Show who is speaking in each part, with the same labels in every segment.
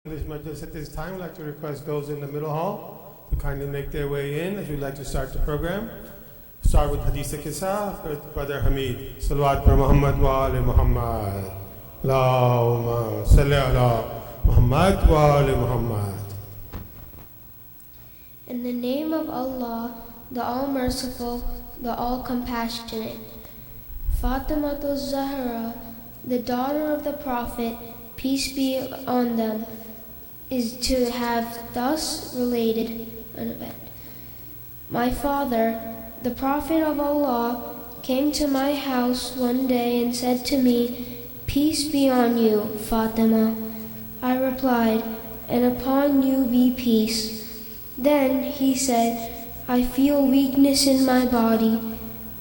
Speaker 1: This majlis at this time, I'd like to request those in the middle hall to kindly make their way in as we'd like to start the program. Start with Hadith Kisa with Brother Hamid. Salawat per Muhammad wa ali Muhammad. Allahumma salli ala Muhammad wa ali Muhammad.
Speaker 2: In the name of Allah, the All-Merciful, the All-Compassionate. Fatima Zahra, the daughter of the Prophet, peace be on them, is to have thus related an event. My father, the Prophet of Allah, came to my house one day and said to me, "Peace be on you, Fatima." I replied, "And upon you be peace." Then he said, "I feel weakness in my body."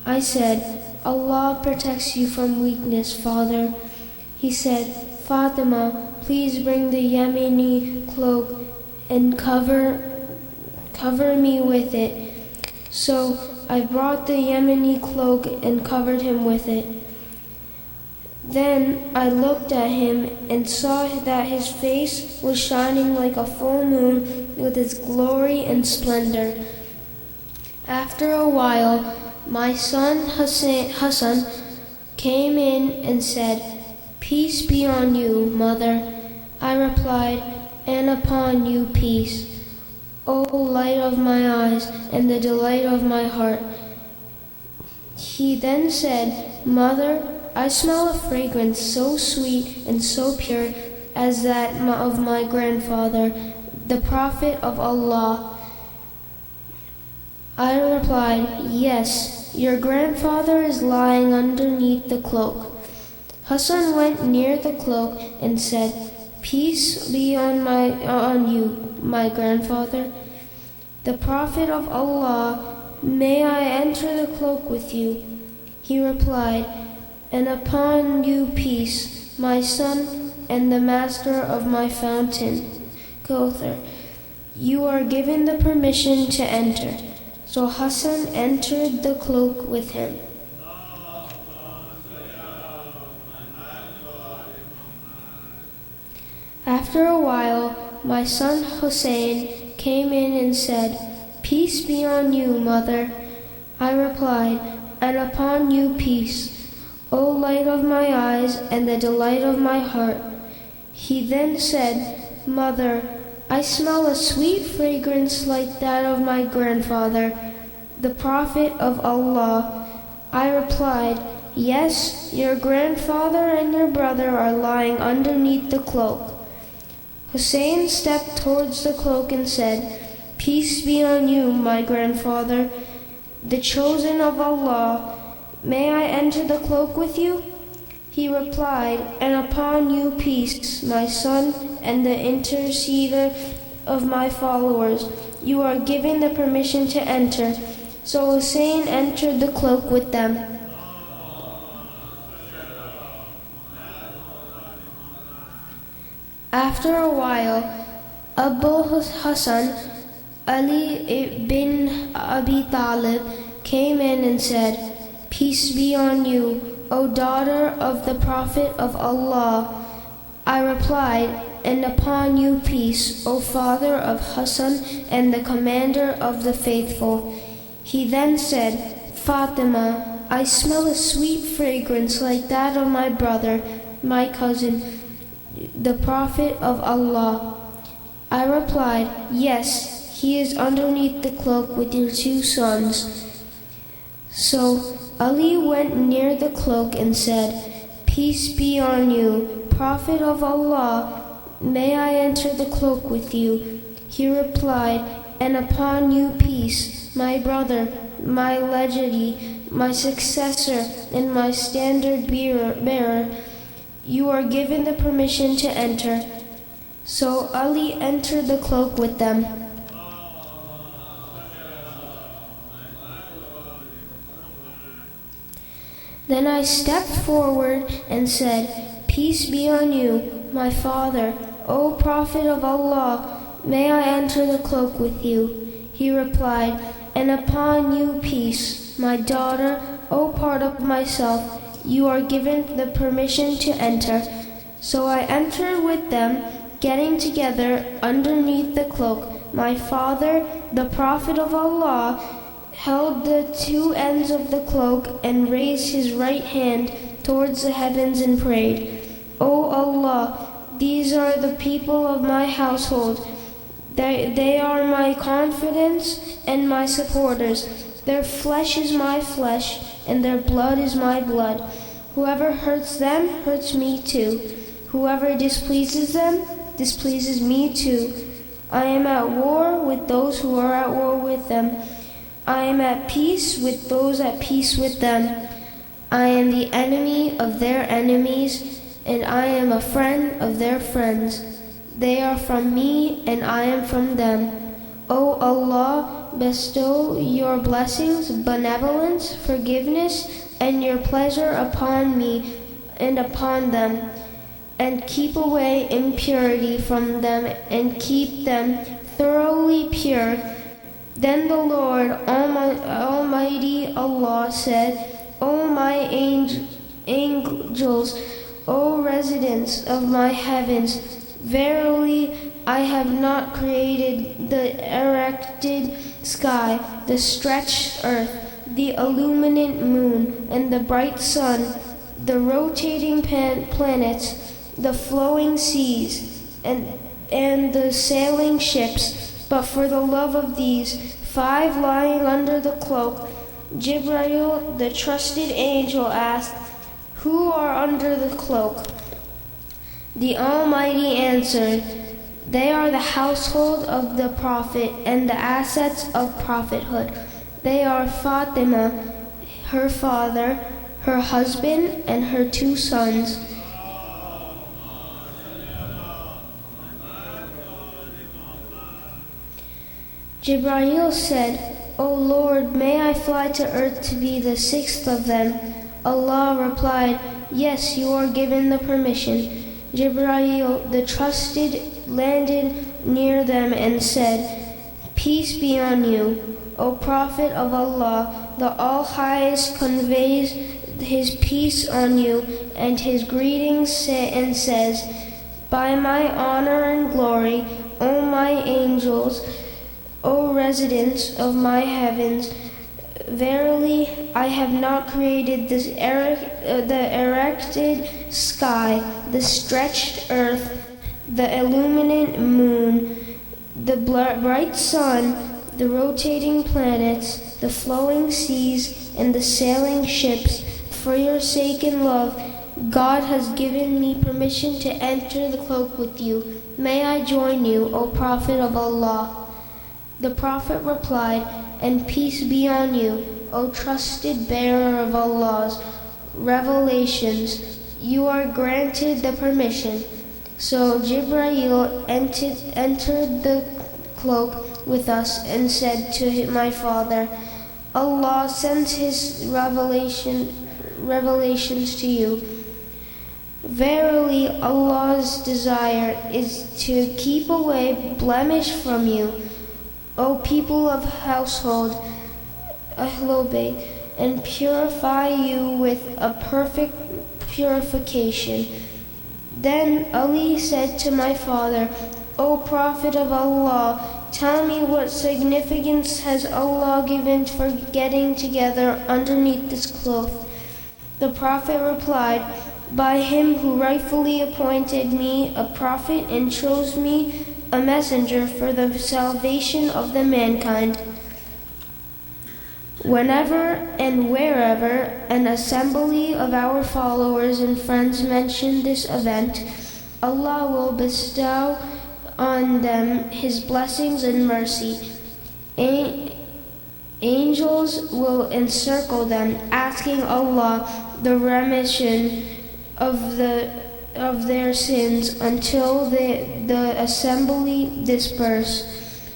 Speaker 2: I said, "Allah protects you from weakness, father." He said, "Fatima, please bring the Yemeni cloak and cover me with it." So I brought the Yemeni cloak and covered him with it. Then I looked at him and saw that his face was shining like a full moon with its glory and splendor. After a while, my son Hassan came in and said, "Peace be on you, mother." I replied, "And upon you peace, O light of my eyes and the delight of my heart." He then said, "Mother, I smell a fragrance so sweet and so pure as that of my grandfather, the Prophet of Allah." I replied, "Yes, your grandfather is lying underneath the cloak." Hassan went near the cloak and said, "Peace be on you, my grandfather. The Prophet of Allah, may I enter the cloak with you?" He replied, "And upon you peace, my son and the master of my fountain, Kauthar. You are given the permission to enter." So Hassan entered the cloak with him. After a while, my son Hussein came in and said, "Peace be on you, mother." I replied, "And upon you peace, O light of my eyes and the delight of my heart." He then said, "Mother, I smell a sweet fragrance like that of my grandfather, the Prophet of Allah." I replied, "Yes, your grandfather and your brother are lying underneath the cloak." Hussein stepped towards the cloak and said, "Peace be on you, my grandfather, the chosen of Allah. May I enter the cloak with you?" He replied, "And upon you peace, my son and the interceder of my followers. You are given the permission to enter." So Hussein entered the cloak with them. After a while, Abu Hassan, Ali ibn Abi Talib, came in and said, "Peace be on you, O daughter of the Prophet of Allah." I replied, "And upon you peace, O father of Hassan and the commander of the faithful." He then said, "Fatima, I smell a sweet fragrance like that of my brother, my cousin, the Prophet of Allah." I replied, "Yes, he is underneath the cloak with your two sons." So Ali went near the cloak and said, "Peace be on you, Prophet of Allah, may I enter the cloak with you?" He replied, "And upon you peace, my brother, my legatee, my successor, and my standard bearer. You are given the permission to enter." So Ali entered the cloak with them. Then I stepped forward and said, "Peace be on you, my father, O Prophet of Allah, may I enter the cloak with you?" He replied, "And upon you peace, my daughter, O part of myself, you are given the permission to enter." So I entered with them, getting together underneath the cloak. My father, the Prophet of Allah, held the two ends of the cloak and raised his right hand towards the heavens and prayed, O Allah, these are the people of my household. They are my confidence and my supporters. Their flesh is my flesh, and their blood is my blood. Whoever hurts them hurts me too. Whoever displeases them displeases me too. I am at war with those who are at war with them. I am at peace with those at peace with them. I am the enemy of their enemies, and I am a friend of their friends. They are from me, and I am from them. O Allah, bestow your blessings, benevolence, forgiveness, and your pleasure upon me and upon them, and keep away impurity from them, and keep them thoroughly pure. Then the Lord Almighty Allah said, O my angels, O residents of my heavens, verily I have not created the erected sky, the stretched earth, the illuminant moon, and the bright sun, the rotating planets, the flowing seas, and the sailing ships, but for the love of these 5 lying under the cloak. Jibreel, the trusted angel, asked, Who are under the cloak? The Almighty answered, They are the household of the Prophet and the assets of prophethood. They are Fatima, her father, her husband, and her 2 sons. Jibreel said, O Lord, may I fly to earth to be the 6th of them? Allah replied, Yes, you are given the permission. Jibreel, the trusted, landed near them and said, Peace be on you, O Prophet of Allah. The All-Highest conveys his peace on you and his greetings and says, By my honor and glory, O my angels, O residents of my heavens, verily I have not created the erected sky, the stretched earth, the illuminant moon, the bright sun, the rotating planets, the flowing seas, and the sailing ships. For your sake and love, God has given me permission to enter the cloak with you. May I join you, O Prophet of Allah? The Prophet replied, And peace be on you, O trusted bearer of Allah's revelations. You are granted the permission. So Jibreel entered the cloak with us and said to my father, Allah sends his revelations to you. Verily Allah's desire is to keep away blemish from you, O people of household, Ahlul Bayt, and purify you with a perfect purification. Then Ali said to my father, O Prophet of Allah, tell me what significance has Allah given for getting together underneath this cloth? The Prophet replied, By him who rightfully appointed me a prophet and chose me a messenger for the salvation of the mankind. Whenever and wherever an assembly of our followers and friends mention this event, Allah will bestow on them His blessings and mercy. Angels will encircle them, asking Allah the remission of their sins until the assembly disperse.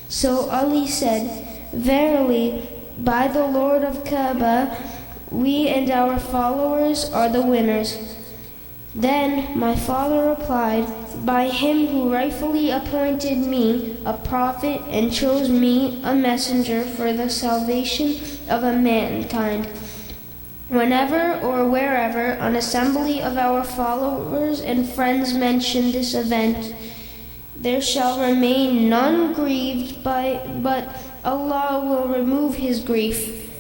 Speaker 2: So Ali said, Verily, by the Lord of Kaaba, we and our followers are the winners. Then my father replied, By him who rightfully appointed me a prophet and chose me a messenger for the salvation of a mankind. Whenever or wherever an assembly of our followers and friends mention this event, There shall remain none grieved, but Allah will remove his grief.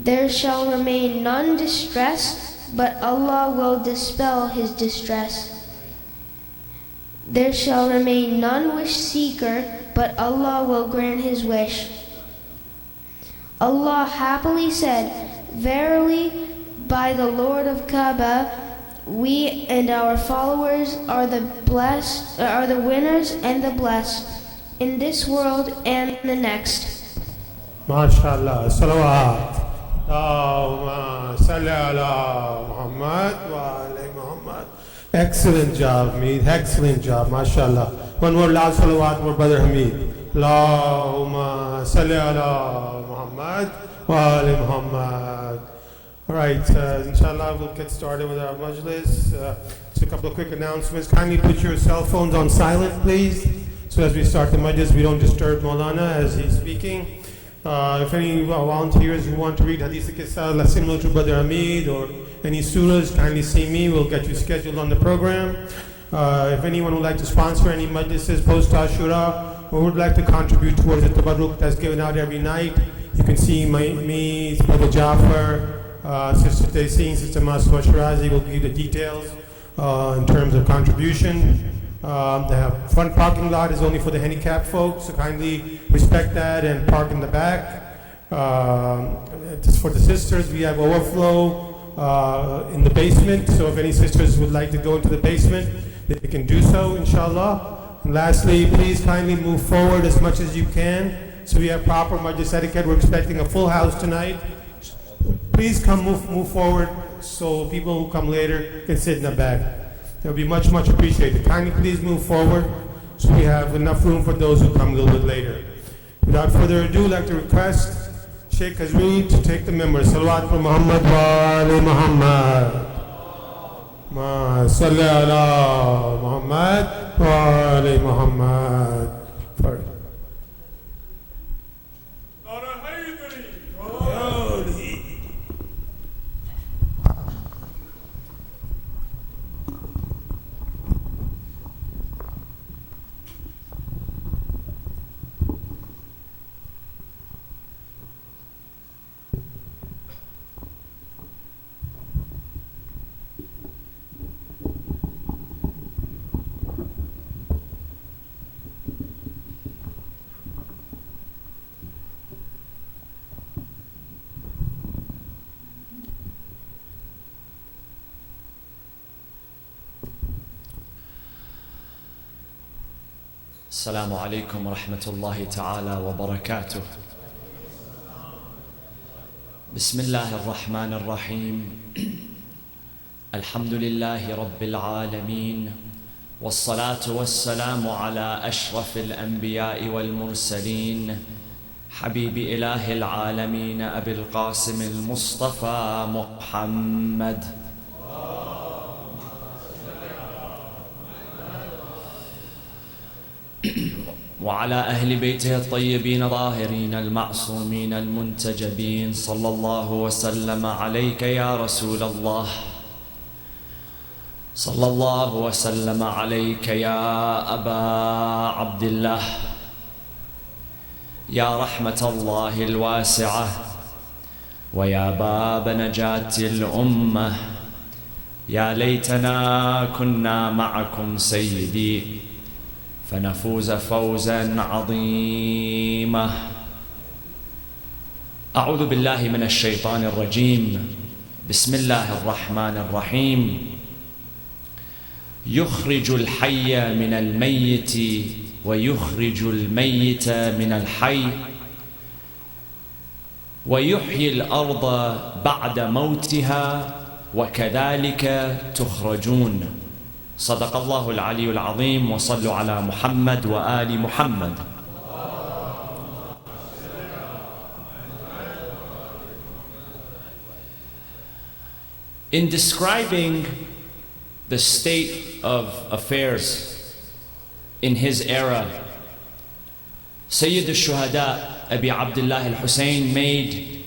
Speaker 2: There shall remain none distressed, but Allah will dispel his distress. There shall remain none wish seeker, but Allah will grant his wish. Allah happily said, "Verily, by the Lord of Kaaba, we and our followers are the winners and the blessed in this world and the next."
Speaker 1: MashaAllah. Salawat. Allahumma salli ala Muhammad wa ala Muhammad. Excellent job, Hamid. Excellent job. MashaAllah. One more loud salawat for Brother Hamid. Allahumma salli ala Muhammad wa ala Muhammad. All right, inshallah, we'll get started with our majlis. Just a couple of quick announcements. Kindly put your cell phones on silent, please. So as we start the majlis, we don't disturb Maulana as he's speaking. If any volunteers who want to read Hadith Qissa similar to Brother Hamid or any surahs, kindly see me. We'll get you scheduled on the program. If anyone would like to sponsor any majlises post Ashura or would like to contribute towards the tabarruk that's given out every night, you can see me, Brother Jafar, Sister Taysin, Sister Maswa Shirazi will give you the details in terms of contribution. The front parking lot is only for the handicapped folks, so kindly respect that and park in the back. Just for the sisters, we have overflow in the basement, so if any sisters would like to go into the basement, they can do so, inshallah. And lastly, please kindly move forward as much as you can, so we have proper majlis etiquette. We're expecting a full house tonight. Please come move forward so people who come later can sit in the back. That would be much, much appreciated. Kindly please move forward so we have enough room for those who come a little bit later. Without further ado, I'd like to request Sheikh Hazreed to take the members. Salawat for Muhammad wa ali Muhammad. Ma salli ala Muhammad wa ali Muhammad. First.
Speaker 3: السلام عليكم ورحمة الله تعالى وبركاته. بسم الله الرحمن الرحيم. الحمد لله رب العالمين، والصلاة والسلام على أشرف الأنبياء والمرسلين، حبيب إله العالمين أبي القاسم المصطفى محمد. وعلى أهل بيته الطيبين الطاهرين المعصومين المنتجبين، صلى الله وسلم عليك يا رسول الله، صلى الله وسلم عليك يا أبا عبد الله، يا رحمة الله الواسعة ويا باب نجاة الأمة. يا ليتنا كنا معكم سيدي فنفوز فوزا عظيما. أعوذ بالله من الشيطان الرجيم. بسم الله الرحمن الرحيم. يخرج الحي من الميت ويخرج الميت من الحي ويحيي الأرض بعد موتها وكذلك تخرجون. صدق الله العلي العظيم. وصلوا على محمد وآل محمد. In describing the state of affairs in his era, Sayyid al-Shuhada Abi Abdullah al-Hussein made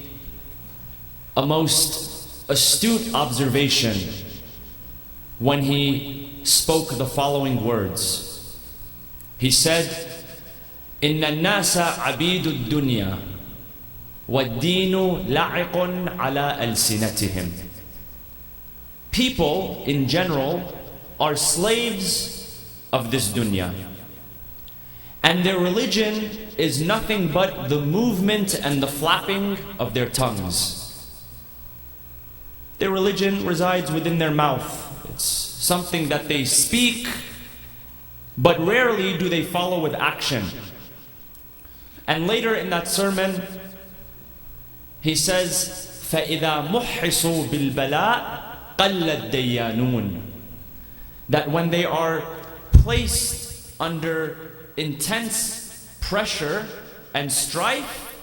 Speaker 3: a most astute observation when he spoke the following words. He said, إِنَّ النَّاسَ عَبِيدُ الدُّنْيَا وَالدِّينُ لَعِقٌ عَلَىٰ أَلْسِنَتِهِمْ. People in general are slaves of this dunya, and their religion is nothing but the movement and the flapping of their tongues. Their religion resides within their mouth. It's something that they speak, but rarely do they follow with action. And later in that sermon, he says, فَإِذَا مُحِّصُوا بِالْبَلَاءِ قَلَّ الدَّيَّانُونَ. That when they are placed under intense pressure and strife,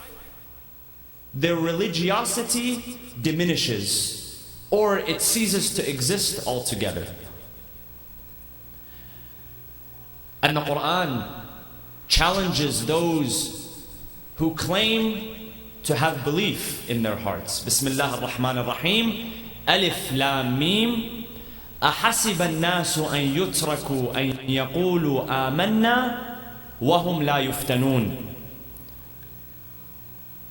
Speaker 3: their religiosity diminishes, or it ceases to exist altogether. And the Quran challenges those who claim to have belief in their hearts. Bismillah ar-Rahman ar-Rahim. Alif Lam Mim. أحسب الناس أن يتركوا أن يقولوا آمنا وهم لا يفتنون.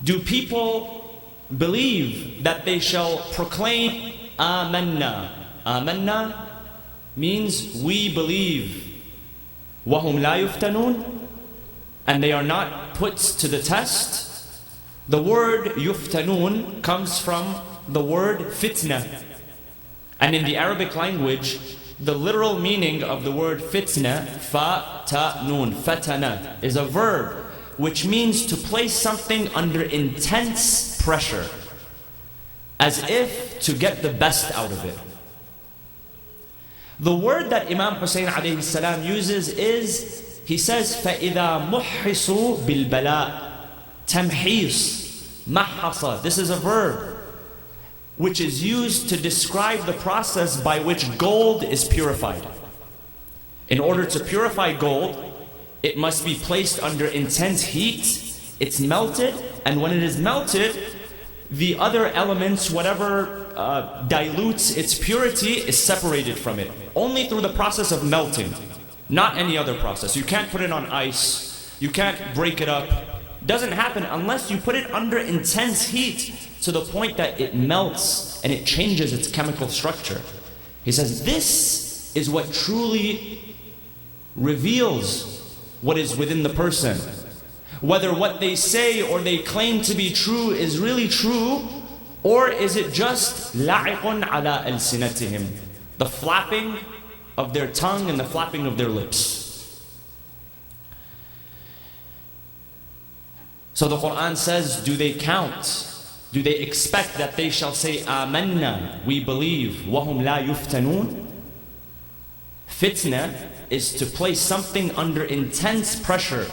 Speaker 3: Do people believe that they shall proclaim Amna? Amna means we believe. وهم لا يفتنون, and they are not put to the test. The word يفتنون comes from the word fitna. And in the Arabic language, the literal meaning of the word fitna, fa-ta-nun, fatana, is a verb which means to place something under intense pressure, as if to get the best out of it. The word that Imam Hussein alayhi salam uses is, he says, فَإِذَا مُحِّصُوا بِالْبَلَاءِ. Tamhis, mahasa. This is a verb which is used to describe the process by which gold is purified. In order to purify gold, it must be placed under intense heat, it's melted, and when it is melted, the other elements, whatever dilutes its purity, is separated from it. Only through the process of melting, not any other process. You can't put it on ice, you can't break it up. It doesn't happen unless you put it under intense heat, to the point that it melts and it changes its chemical structure. He says this is what truly reveals what is within the person. Whether what they say or they claim to be true is really true, or is it just لَعِقٌ عَلَىٰ أَلْسِنَتِهِمْ, the flapping of their tongue and the flapping of their lips. So the Quran says, do they count? Do they expect that they shall say, آمَنَّا, we believe, وَهُمْ لَا يُفْتَنُونَ? Fitna is to place something under intense pressure.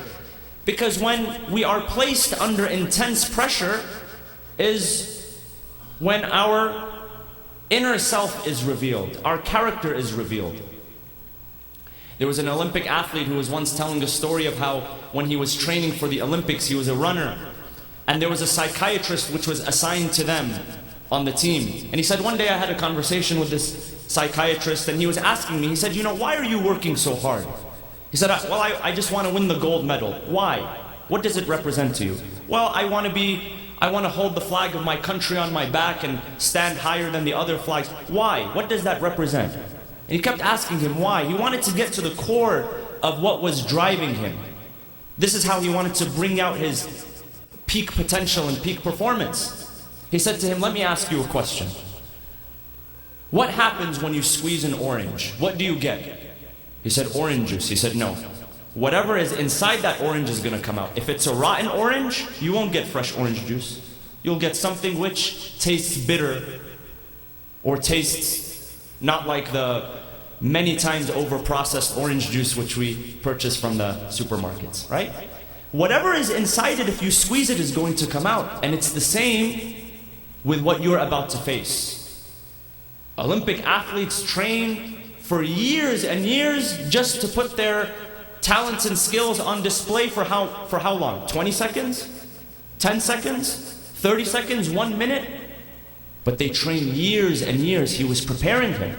Speaker 3: Because when we are placed under intense pressure is when our inner self is revealed, our character is revealed. There was an Olympic athlete who was once telling a story of how when he was training for the Olympics, he was a runner. And there was a psychiatrist which was assigned to them on the team. And he said, one day I had a conversation with this psychiatrist and he was asking me, he said, you know, why are you working so hard? He said, well, I just want to win the gold medal. Why? What does it represent to you? Well, I want to hold the flag of my country on my back and stand higher than the other flags. Why? What does that represent? And he kept asking him why. He wanted to get to the core of what was driving him. This is how he wanted to bring out his peak potential and peak performance. He said to him, let me ask you a question. What happens when you squeeze an orange? What do you get? He said, orange juice. He said, no. Whatever is inside that orange is going to come out. If it's a rotten orange, you won't get fresh orange juice. You'll get something which tastes bitter or tastes not like the many times over processed orange juice which we purchase from the supermarkets, right? Whatever is inside it, if you squeeze it, is going to come out. And it's the same with what you're about to face. Olympic athletes train for years and years just to put their talents and skills on display for how long? 20 seconds? 10 seconds? 30 seconds? 1 minute? But they train years and years. He was preparing him.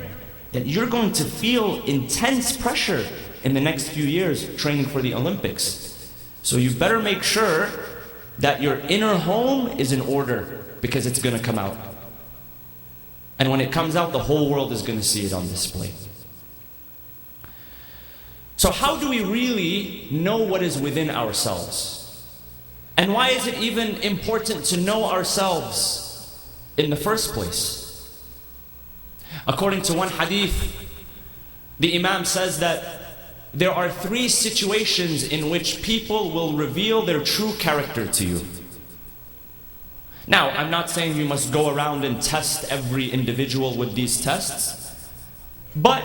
Speaker 3: that you're going to feel intense pressure in the next few years training for the Olympics. So you better make sure that your inner home is in order, because it's going to come out. And when it comes out, the whole world is going to see it on display. So how do we really know what is within ourselves? And why is it even important to know ourselves in the first place? According to one hadith, the Imam says that there are 3 situations in which people will reveal their true character to you. Now, I'm not saying you must go around and test every individual with these tests, but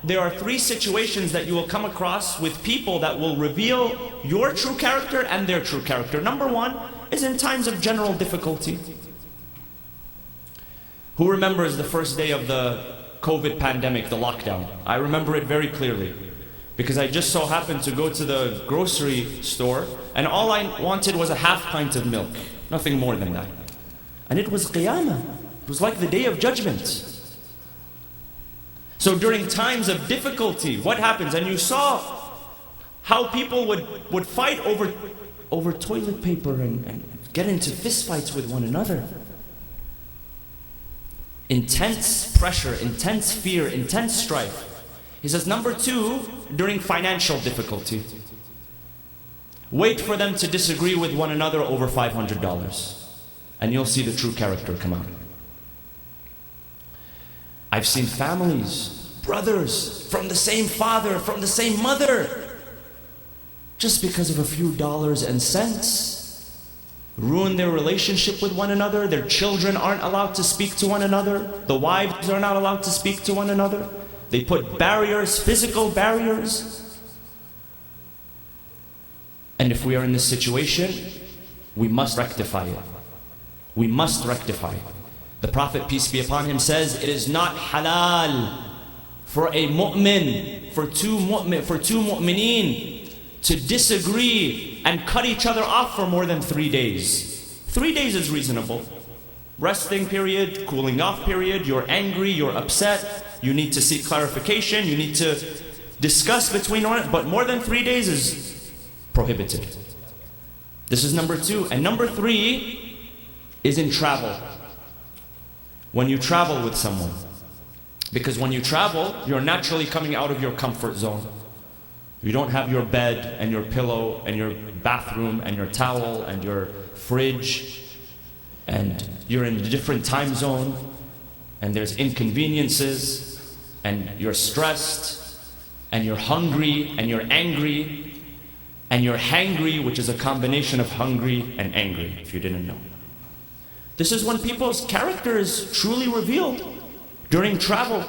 Speaker 3: there are 3 situations that you will come across with people that will reveal your true character and their true character. Number 1 is in times of general difficulty. Who remembers the first day of the COVID pandemic, the lockdown? I remember it very clearly, because I just so happened to go to the grocery store and all I wanted was a half pint of milk, nothing more than that. And it was Qiyamah. It was like the Day of Judgment. So during times of difficulty, what happens? And you saw how people would fight over toilet paper and get into fistfights with one another. Intense pressure, intense fear, intense strife. He says, number 2, during financial difficulty. Wait for them to disagree with one another over $500. And you'll see the true character come out. I've seen families, brothers, from the same father, from the same mother, just because of a few dollars and cents, ruin their relationship with one another. Their children aren't allowed to speak to one another. The wives are not allowed to speak to one another. They put barriers, physical barriers. And if we are in this situation, we must rectify it. We must rectify it. The Prophet, peace be upon him, says, it is not halal for a mu'min, for two mu'mineen to disagree and cut each other off for more than 3 days. 3 days is reasonable. Resting period, cooling off period, you're angry, you're upset, you need to seek clarification, you need to discuss between one, but more than 3 days is prohibited. This is number 2. And number 3 is in travel. When you travel with someone. Because when you travel, you're naturally coming out of your comfort zone. You don't have your bed and your pillow and your bathroom and your towel and your fridge, and you're in a different time zone, and there's inconveniences, and you're stressed, and you're hungry, and you're angry, and you're hangry, which is a combination of hungry and angry, if you didn't know. This is when people's character is truly revealed, during travel.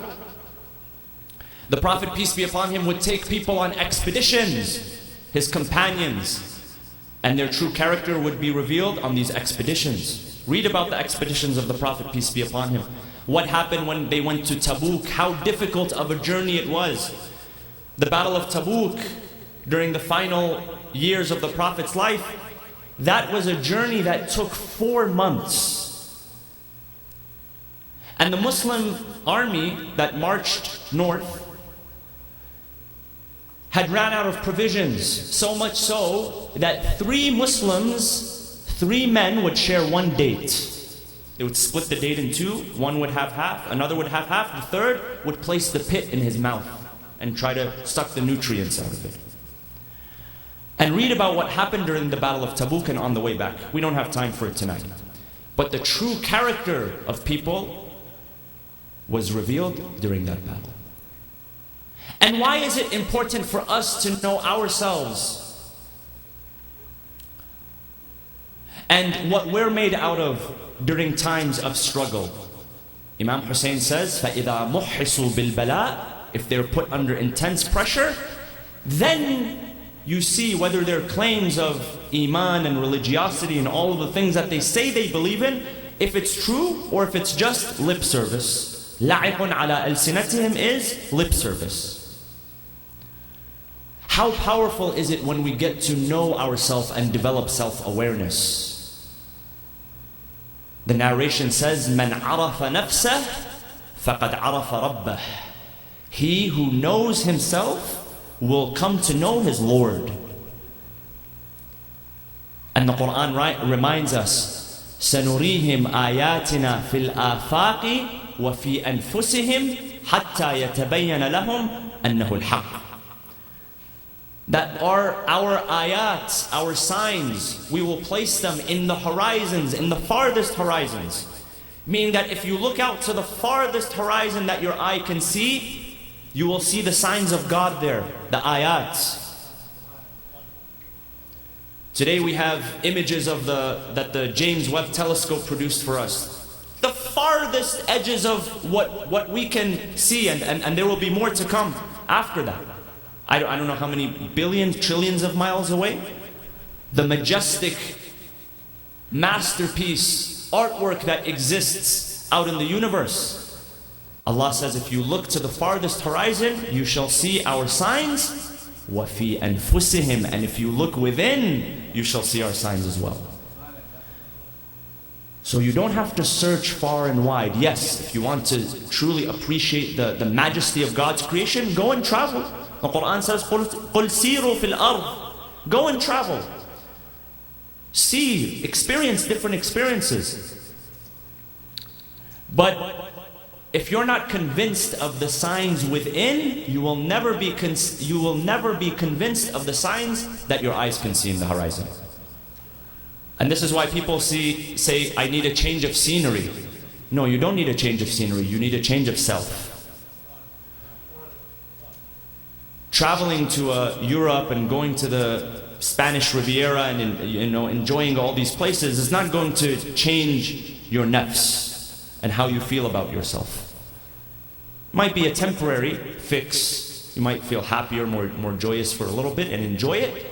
Speaker 3: The Prophet, peace be upon him, would take people on expeditions, his companions, and their true character would be revealed on these expeditions. Read about the expeditions of the Prophet, peace be upon him. What happened when they went to Tabuk, how difficult of a journey it was. The Battle of Tabuk, during the final years of the Prophet's life, that was a journey that took 4 months. And the Muslim army that marched north had ran out of provisions, so much so that 3 Muslims, 3 men would share 1 date. They would split the date in 2, one would have half, another would have half, the third would place the pit in his mouth and try to suck the nutrients out of it. And read about what happened during the Battle of Tabuk and on the way back. We don't have time for it tonight. But the true character of people was revealed during that battle. And why is it important for us to know ourselves and what we're made out of during times of struggle? Imam Hussein says, فَإِذَا مُحِّصُوا بِالْبَلَاءِ, if they're put under intense pressure, then you see whether their claims of iman and religiosity and all of the things that they say they believe in, if it's true or if it's just lip service. لَعِبٌ عَلَىٰ أَلْسِنَتِهِمْ is lip service. How powerful is it when we get to know ourselves and develop self-awareness? The narration says, مَنْ عَرَفَ نَفْسَهُ فَقَدْ عَرَفَ رَبَّهُ. He who knows himself will come to know his Lord. And the Quran reminds us, سَنُرِيهِمْ آيَاتِنَا فِي الْآفَاقِ وَفِي أَنفُسِهِمْ حَتَّى يَتَبَيَّنَ لَهُمْ أَنَّهُ الْحَقِّ. That our ayats, our signs, we will place them in the horizons, in the farthest horizons. Meaning that if you look out to the farthest horizon that your eye can see, you will see the signs of God there, the ayats. Today we have images of that the James Webb Telescope produced for us. The farthest edges of what we can see, and there will be more to come after that. I don't know how many billions, trillions of miles away. The majestic masterpiece, artwork that exists out in the universe. Allah says, if you look to the farthest horizon, you shall see our signs. وَفِي أَنفُسِهِمْ. And if you look within, you shall see our signs as well. So you don't have to search far and wide. Yes, if you want to truly appreciate the majesty of God's creation, go and travel. The Quran says, قُلْ سِيرُوا فِي الْأَرْضِ. Go and travel. See, experience different experiences. But if you're not convinced of the signs within, you will never be convinced of the signs that your eyes can see in the horizon. And this is why people say, I need a change of scenery. No, you don't need a change of scenery. You need a change of self. Traveling to Europe and going to the Spanish Riviera and enjoying all these places is not going to change your nafs and how you feel about yourself. Might be a temporary fix. You might feel happier, more joyous for a little bit and enjoy it.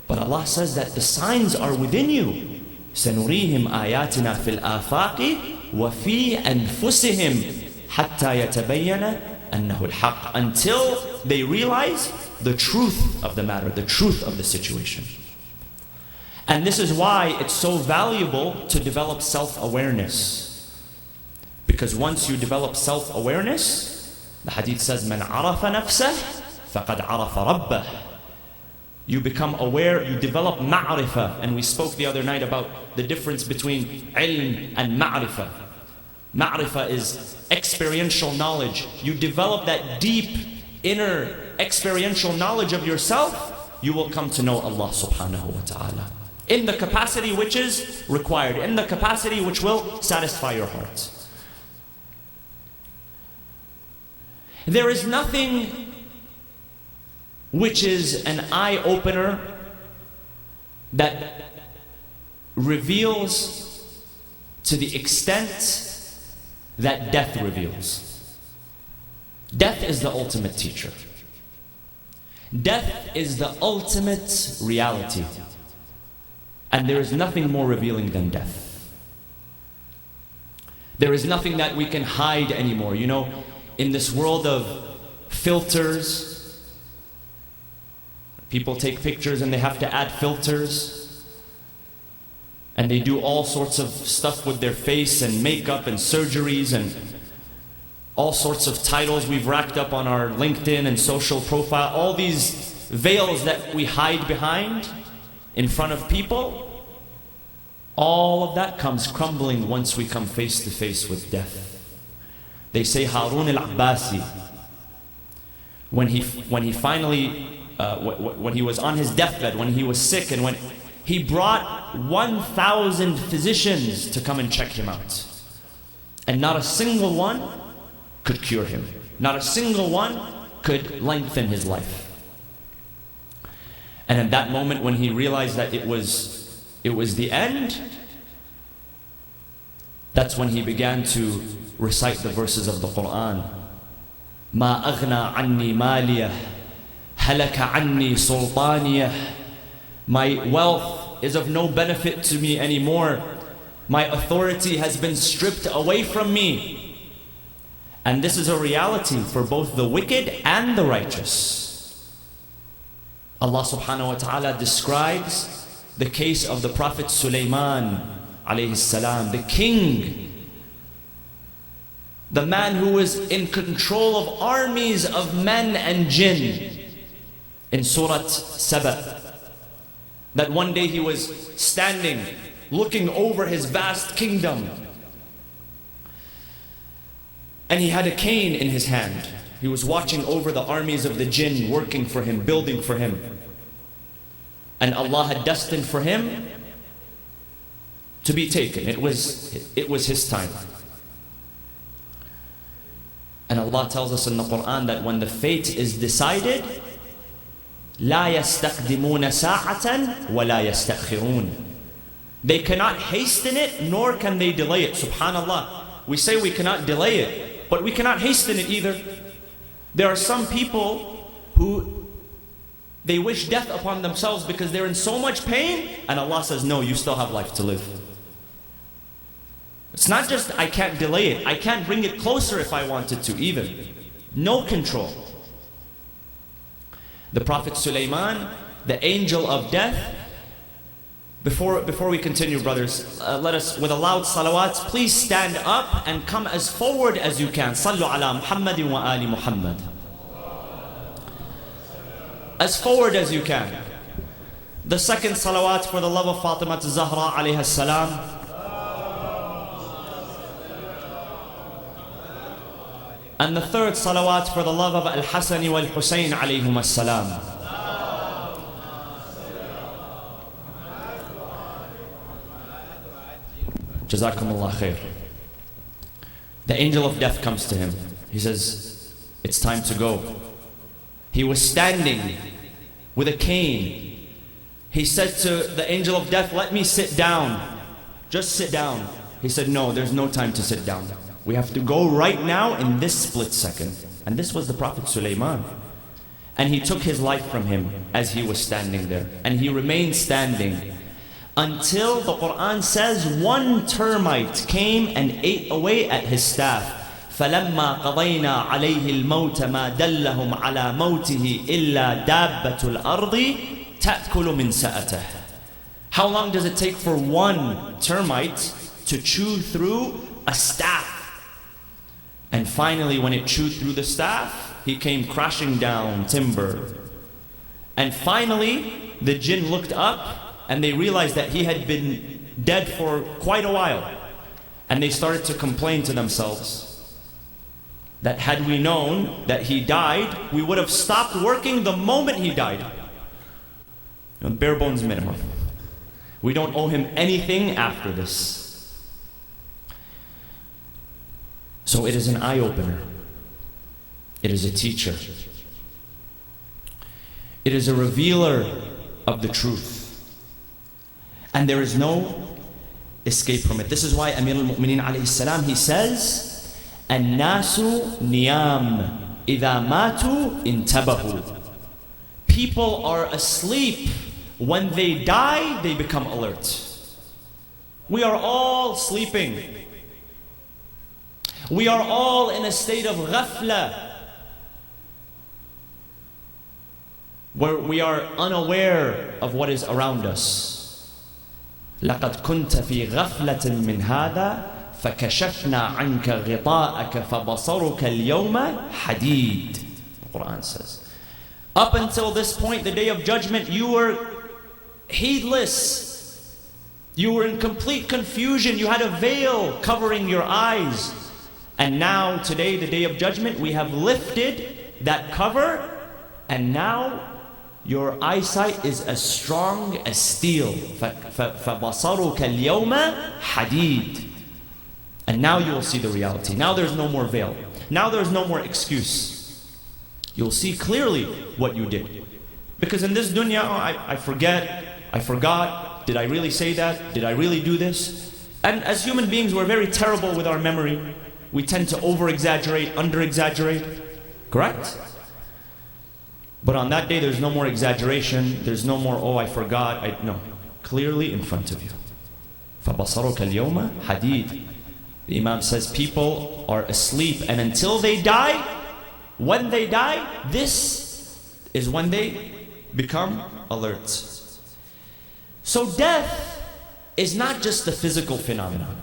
Speaker 3: But Allah says that the signs are within you. سَنُرِيهِمْ آيَاتِنَا فِي الْآفَاقِ وَفِي أَنفُسِهِمْ حَتَّى يَتَبَيَّنَ أَنَّهُ الْحَقِّ. Until they realize the truth of the matter, the truth of the situation. And this is why it's so valuable to develop self-awareness. Because once you develop self-awareness, the hadith says, مَنْ عَرَفَ نَفْسَهُ فَقَدْ عَرَفَ رَبَّهُ. You become aware, you develop ma'rifah. And we spoke the other night about the difference between ilm and ma'rifah. Ma'rifah is experiential knowledge. You develop that deep inner experiential knowledge of yourself, you will come to know Allah subhanahu wa ta'ala in the capacity which is required, in the capacity which will satisfy your heart. There is nothing which is an eye-opener that reveals to the extent that death reveals. Death is the ultimate teacher. Death is the ultimate reality. And there is nothing more revealing than death. There is nothing that we can hide anymore. You know, in this world of filters, people take pictures and they have to add filters. And they do all sorts of stuff with their face and makeup and surgeries and all sorts of titles we've racked up on our LinkedIn and social profile. All these veils that we hide behind in front of people, all of that comes crumbling once we come face to face with death. They say Harun al-Abbasi, when he finally, when he was on his deathbed, when he was sick, and when he brought 1,000 physicians to come and check him out. And not a single one could cure him. Not a single one could lengthen his life. And at that moment when he realized that it was the end, that's when he began to recite the verses of the Quran. مَا أَغْنَى عَنِّي مَالِيَهْ هَلَكَ عَنِّي سُلْطَانِيَهْ. My wealth is of no benefit to me anymore. My authority has been stripped away from me. And this is a reality for both the wicked and the righteous. Allah subhanahu wa ta'ala describes the case of the Prophet Sulaiman alayhi salam, the king The man who was in control of armies of men and jinn in Surah Saba. That one day he was standing, looking over his vast kingdom. And he had a cane in his hand. He was watching over the armies of the jinn, working for him, building for him. And Allah had destined for him to be taken. It was his time. And Allah tells us in the Quran that when the fate is decided, لا يستقدمون ساعة ولا يستأخرون. They cannot hasten it, nor can they delay it. Subhanallah. We say we cannot delay it, but we cannot hasten it either. There are some people who they wish death upon themselves because they're in so much pain, and Allah says, no, you still have life to live. It's not just I can't delay it, I can't bring it closer if I wanted to either. No control. The Prophet Sulaiman, the angel of death. Before we continue, brothers, let us, with a loud salawat, please stand up and come as forward as you can. Sallu ala Muhammadin wa ali Muhammad. As forward as you can. The second salawat for the love of Fatima Zahra alayha salam. And the third salawat for the love of Al-Hasan wal Husayn alayhum as-salam. Jazakumullah khair. The angel of death comes to him. He says, it's time to go. He was standing with a cane. He said to the angel of death, let me sit down. Just sit down. He said, no, there's no time to sit down. We have to go right now in this split second. And this was the Prophet Sulaiman. And he took his life from him as he was standing there. And he remained standing until the Quran says one termite came and ate away at his staff. فَلَمَّا قَضَيْنَا عَلَيْهِ الْمَوْتَ مَا دَلَّهُمْ عَلَى مَوْتِهِ إِلَّا دَابَّةُ الْأَرْضِ تَأْكُلُ مِنْ سَأَتَهِ. How long does it take for one termite to chew through a staff? And finally, when it chewed through the staff, he came crashing down timber. And finally, the jinn looked up and they realized that he had been dead for quite a while. And they started to complain to themselves that had we known that he died, we would have stopped working the moment he died. Bare bones minimum. We don't owe him anything after this. So it is an eye-opener. It is a teacher. It is a revealer of the truth. And there is no escape from it. This is why Amir al-Mu'mineen alayhi salam, he says, النَّاسُ نِيَامٌ إِذَا مَاتُوا انْتَبَهُوا. People are asleep. When they die, they become alert. We are all sleeping. We are all in a state of ghafla, where we are unaware of what is around us. لَقَدْ كُنْتَ فِي غَفْلَةٍ مِّنْ هَذَا فَكَشَفْنَا عَنْكَ غِطَاءَكَ فَبَصَرُكَ الْيَوْمَ حَدِيدٌ. The Quran says, up until this point, the day of judgment, you were heedless. You were in complete confusion. You had a veil covering your eyes. And now, today, the day of judgment, we have lifted that cover, and now your eyesight is as strong as steel. فَبَصَرُكَ الْيَوْمَ حَدِيدٌ. And now you will see the reality. Now there's no more veil. Now there's no more excuse. You'll see clearly what you did. Because in this dunya, I forgot, did I really say that? Did I really do this? And as human beings, we're very terrible with our memory. We tend to over-exaggerate, under-exaggerate. Correct? But on that day, there's no more exaggeration. There's no more, oh, I forgot. No. Clearly in front of you. فَبَصَرُكَ الْيَوْمَ حَدِيدٌ. The Imam says people are asleep, and until they die, when they die, this is when they become alert. So death is not just a physical phenomenon.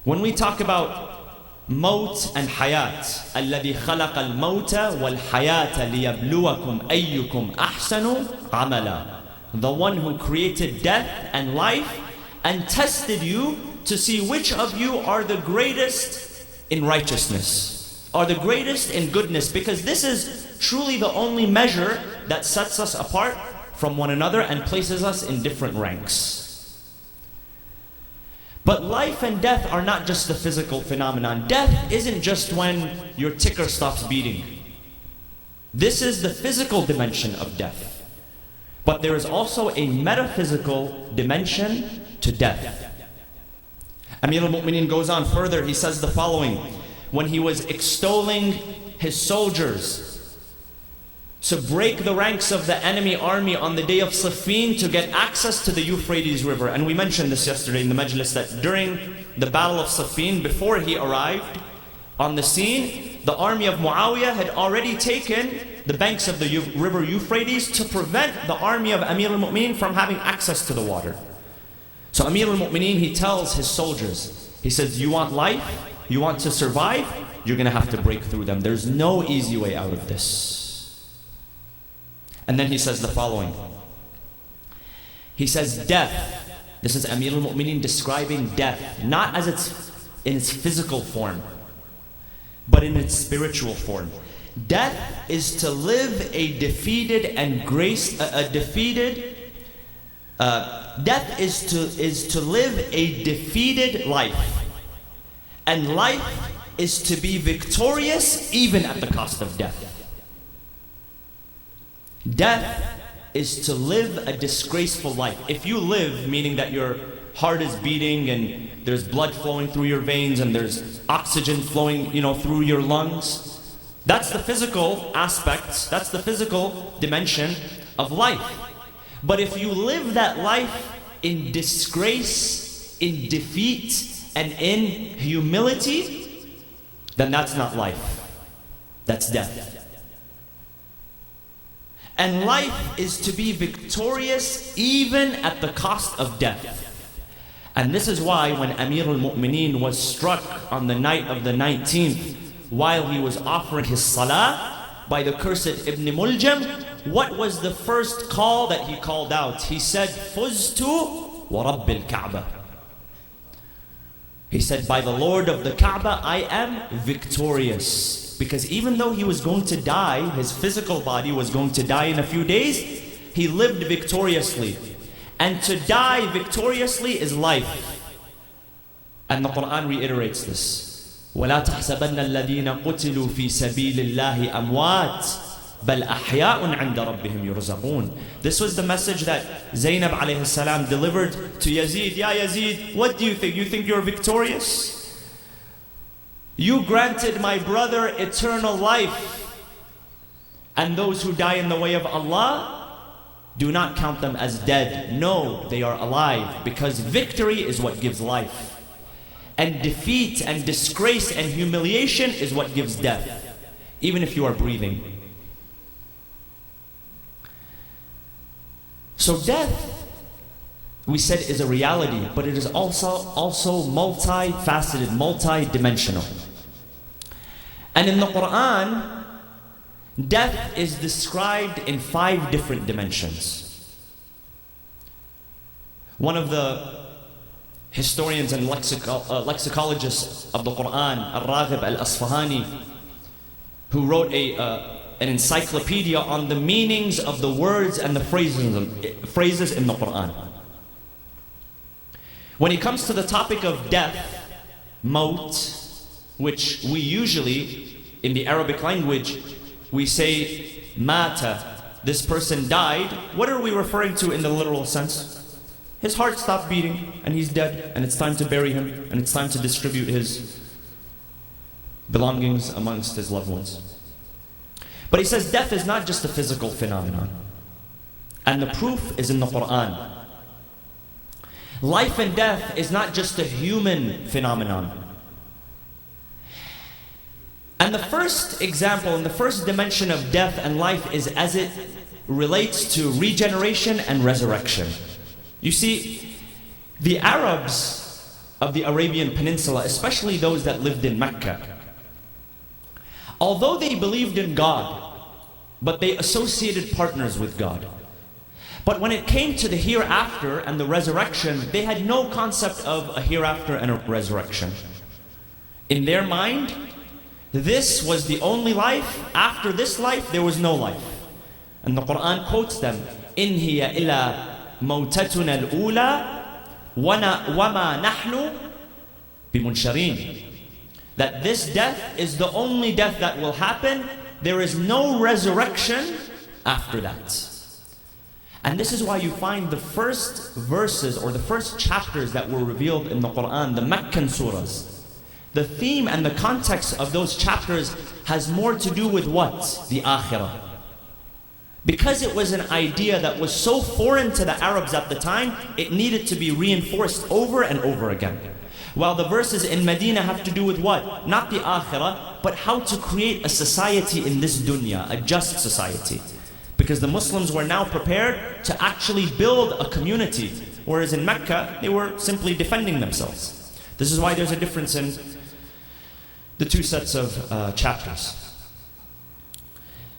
Speaker 3: When we talk about Maut and Hayat. الذي خلق الموت والحياة ليبلوكم أيكم أحسن عملا. The one who created death and life and tested you to see which of you are the greatest in righteousness, are the greatest in goodness, because this is truly the only measure that sets us apart from one another and places us in different ranks. But life and death are not just the physical phenomenon. Death isn't just when your ticker stops beating. This is the physical dimension of death. But there is also a metaphysical dimension to death. Amir al-Mu'mineen goes on further. He says the following: when he was extolling his soldiers to break the ranks of the enemy army on the day of Siffin to get access to the Euphrates River. And we mentioned this yesterday in the majlis, that during the battle of Siffin, before he arrived on the scene, the army of Muawiyah had already taken the banks of the river Euphrates to prevent the army of Amir al-Mu'mineen from having access to the water. So Amir al-Mu'mineen, he tells his soldiers, he says, you want life? You want to survive? You're going to have to break through them. There's no easy way out of this. And then he says the following. He says death. This is Amir al-Mu'mineen describing death, not as in its physical form, but in its spiritual form. Death is to live a defeated and death is to live a defeated life, and life is to be victorious even at the cost of death. Death is to live a disgraceful life. If you live, meaning that your heart is beating and there's blood flowing through your veins and there's oxygen flowing, through your lungs, that's the physical aspect, that's the physical dimension of life. But if you live that life in disgrace, in defeat, and in humility, then that's not life. That's death. And life is to be victorious even at the cost of death. And this is why when Amir al-Mu'mineen was struck on the night of the 19th, while he was offering his salah by the cursed Ibn Muljam, what was the first call that he called out? He said, Fuztu wa Rabbil Kaaba. He said, by the Lord of the Kaaba, I am victorious. Because even though he was going to die, his physical body was going to die in a few days, he lived victoriously. And to die victoriously is life. And the Quran reiterates this. وَلَا تَحْسَبَنَّ الَّذِينَ قُتِلُوا فِي سَبِيلِ اللَّهِ أَمْوَاتٍ بَلْ أَحْيَاءٌ عِنْدَ رَبِّهِمْ يُرْزَقُونَ. This was the message that Zainab alayhi salam delivered to Yazid. Ya Yazid, what do you think? You think you're victorious? You granted my brother eternal life, and those who die in the way of Allah, do not count them as dead. No, they are alive, because victory is what gives life, and defeat and disgrace and humiliation is what gives death, even if you are breathing. So death, we said, is a reality, but it is also multifaceted, multi-dimensional. And in the Quran, death is described in 5 different dimensions. One of the historians and lexicologists of the Quran, Al-Raghib Al-Asfahani, who wrote an encyclopedia on the meanings of the words and the phrases in the Quran. When it comes to the topic of death, maut, which we usually, in the Arabic language, we say mata, this person died. What are we referring to in the literal sense? His heart stopped beating and he's dead, and it's time to bury him, and it's time to distribute his belongings amongst his loved ones. But he says death is not just a physical phenomenon, and the proof is in the Quran. Life and death is not just a human phenomenon. And the first example and the first dimension of death and life is as it relates to regeneration and resurrection. You see, the Arabs of the Arabian Peninsula, especially those that lived in Mecca, although they believed in God, but they associated partners with God. But when it came to the hereafter and the resurrection, they had no concept of a hereafter and a resurrection. In their mind, this was the only life. After this life, there was no life. And the Quran quotes them, إِنْ هِيَ إِلَّا مَوْتَتُنَا الْأُولَى وَمَا نَحْنُ بِمُنْشَرِينَ. That this death is the only death that will happen. There is no resurrection after that. And this is why you find the first verses or the first chapters that were revealed in the Quran, the Meccan surahs, the theme and the context of those chapters has more to do with what? The Akhirah. Because it was an idea that was so foreign to the Arabs at the time, it needed to be reinforced over and over again. While the verses in Medina have to do with what? Not the Akhirah, but how to create a society in this dunya, a just society. Because the Muslims were now prepared to actually build a community, whereas in Mecca, they were simply defending themselves. This is why there's a difference in the two sets of chapters.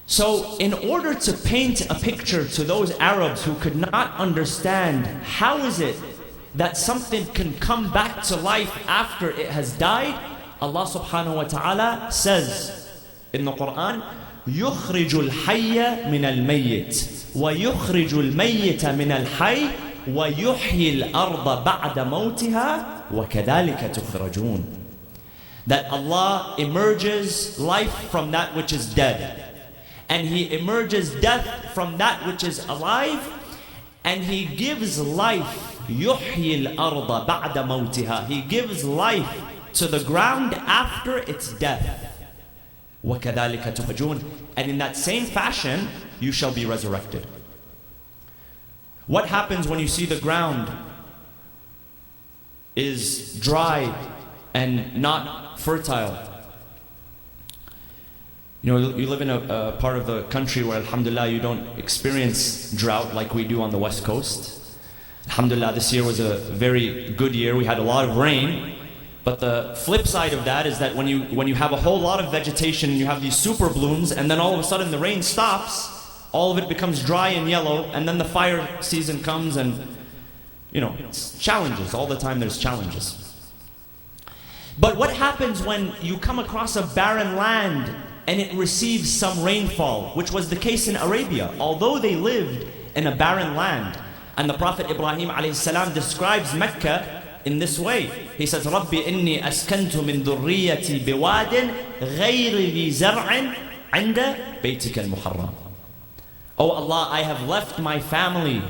Speaker 3: So in order to paint a picture to those Arabs who could not understand how is it that something can come back to life after it has died, Allah subhanahu wa ta'ala says in the Quran, يُخْرِجُ الْحَيَّ مِنَ الْمَيِّتِ وَيُخْرِجُ الْمَيِّتَ مِنَ الْحَيِّ وَيُحْيِي الْأَرْضَ بَعْدَ مَوْتِهَا وَكَذَلِكَ تُخْرَجُونَ. That Allah emerges life from that which is dead, and He emerges death from that which is alive, and He gives life. يُحْيِي الْأَرْضَ بَعْدَ مَوْتِهَا. He gives life to the ground after its death. وَكَذَلِكَ تُخْرَجُونَ. And in that same fashion, you shall be resurrected. What happens when you see the ground is dry and not fertile? You know, you live in a part of the country where, alhamdulillah, you don't experience drought like we do on the West Coast. Alhamdulillah, this year was a very good year. We had a lot of rain. But the flip side of that is that when you have a whole lot of vegetation and you have these super blooms, and then all of a sudden the rain stops, all of it becomes dry and yellow, and then the fire season comes, and you know, it's challenges. All the time there's challenges. But what happens when you come across a barren land and it receives some rainfall, which was the case in Arabia, although they lived in a barren land? And the Prophet Ibrahim ﷺ describes Mecca in this way. He says, رَبِّ إِنِّي أَسْكَنْتُ مِنْ ذُرِّيَّتِي بِوَادٍ غَيْرِ ذِي زَرْعٍ عِنْدَ بَيْتِكَ الْمُحَرَّمِ. Oh Allah, I have left my family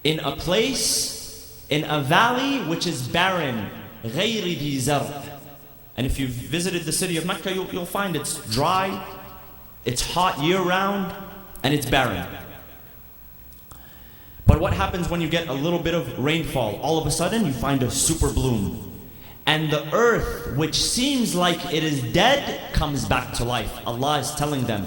Speaker 3: in a place, in a valley which is barren. غَيْرِ ذِي زَرْعٍ. And if you've visited the city of Mecca, you'll find it's dry, it's hot year-round, and it's barren. But what happens when you get a little bit of rainfall? All of a sudden you find a super bloom. And the earth, which seems like it is dead, comes back to life. Allah is telling them,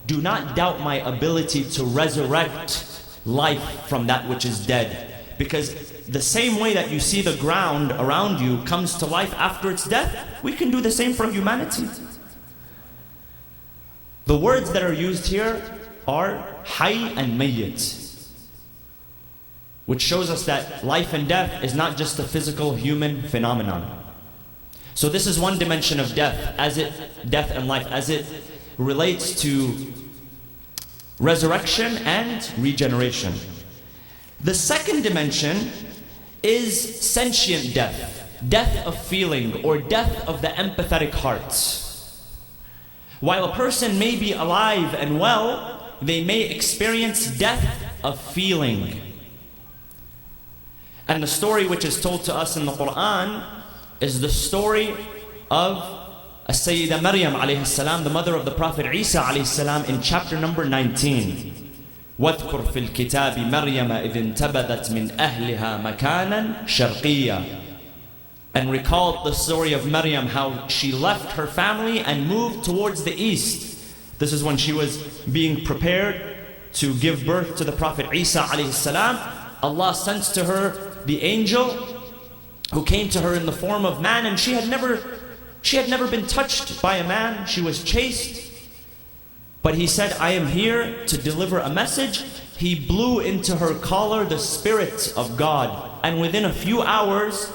Speaker 3: do not doubt my ability to resurrect life from that which is dead. Because the same way that you see the ground around you comes to life after its death, we can do the same for humanity. The words that are used here are Hayy and Mayyit, which shows us that life and death is not just a physical human phenomenon. So this is one dimension of death and life as it relates to resurrection and regeneration. The second dimension is sentient death, death of feeling, or death of the empathetic heart. While a person may be alive and well, they may experience death of feeling. And the story which is told to us in the Quran is the story of Sayyidah Maryam alayhi salam, the mother of the Prophet Isa alayhi salam, in chapter number 19. وَاذْكُرْ فِي الْكِتَابِ مَرْيَمَ إِذِ انْتَبَذَتْ مِنْ أَهْلِهَا مَكَانًا شَرْقِيًّا. And recall the story of Maryam, how she left her family and moved towards the east. This is when she was being prepared to give birth to the Prophet Isa alayhi salam. Allah sends to her the angel who came to her in the form of man, and she had never been touched by a man. She was chaste. But he said, I am here to deliver a message. He blew into her collar the Spirit of God, and within a few hours